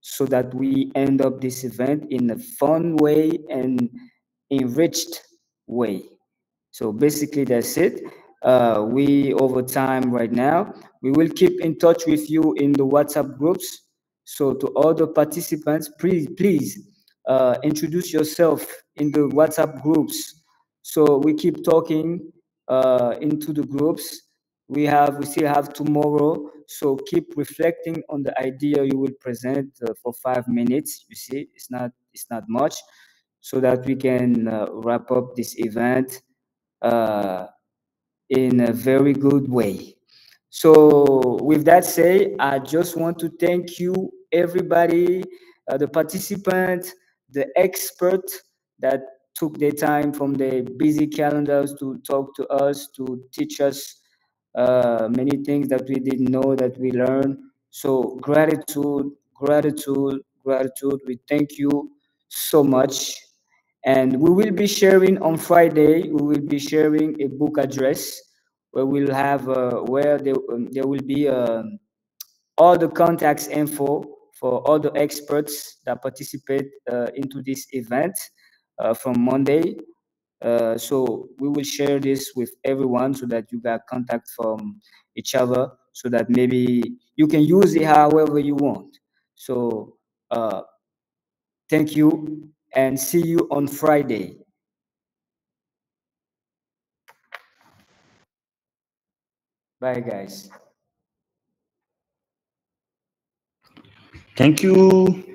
so that we end up this event in a fun way and enriched way. So basically, that's it. We over time right now. We will keep in touch with you in the WhatsApp groups. So to all the participants, please introduce yourself in the WhatsApp groups. So we keep talking into the groups. We still have tomorrow. So keep reflecting on the idea you will present for 5 minutes. You see, it's not much, so that we can wrap up this event uh, in a very good way. So, with that said, I just want to thank you, everybody, the participants, the experts that took their time from their busy calendars to talk to us, to teach us many things that we didn't know, that we learned. So, gratitude. We thank you so much. And we will be sharing on Friday, we will be sharing a book address where we'll have where there will be all the contacts info for all the experts that participate into this event from Monday. So we will share this with everyone, so that you got contact from each other, so that maybe you can use it however you want. So Thank you and see you on Friday. Bye, guys. Thank you.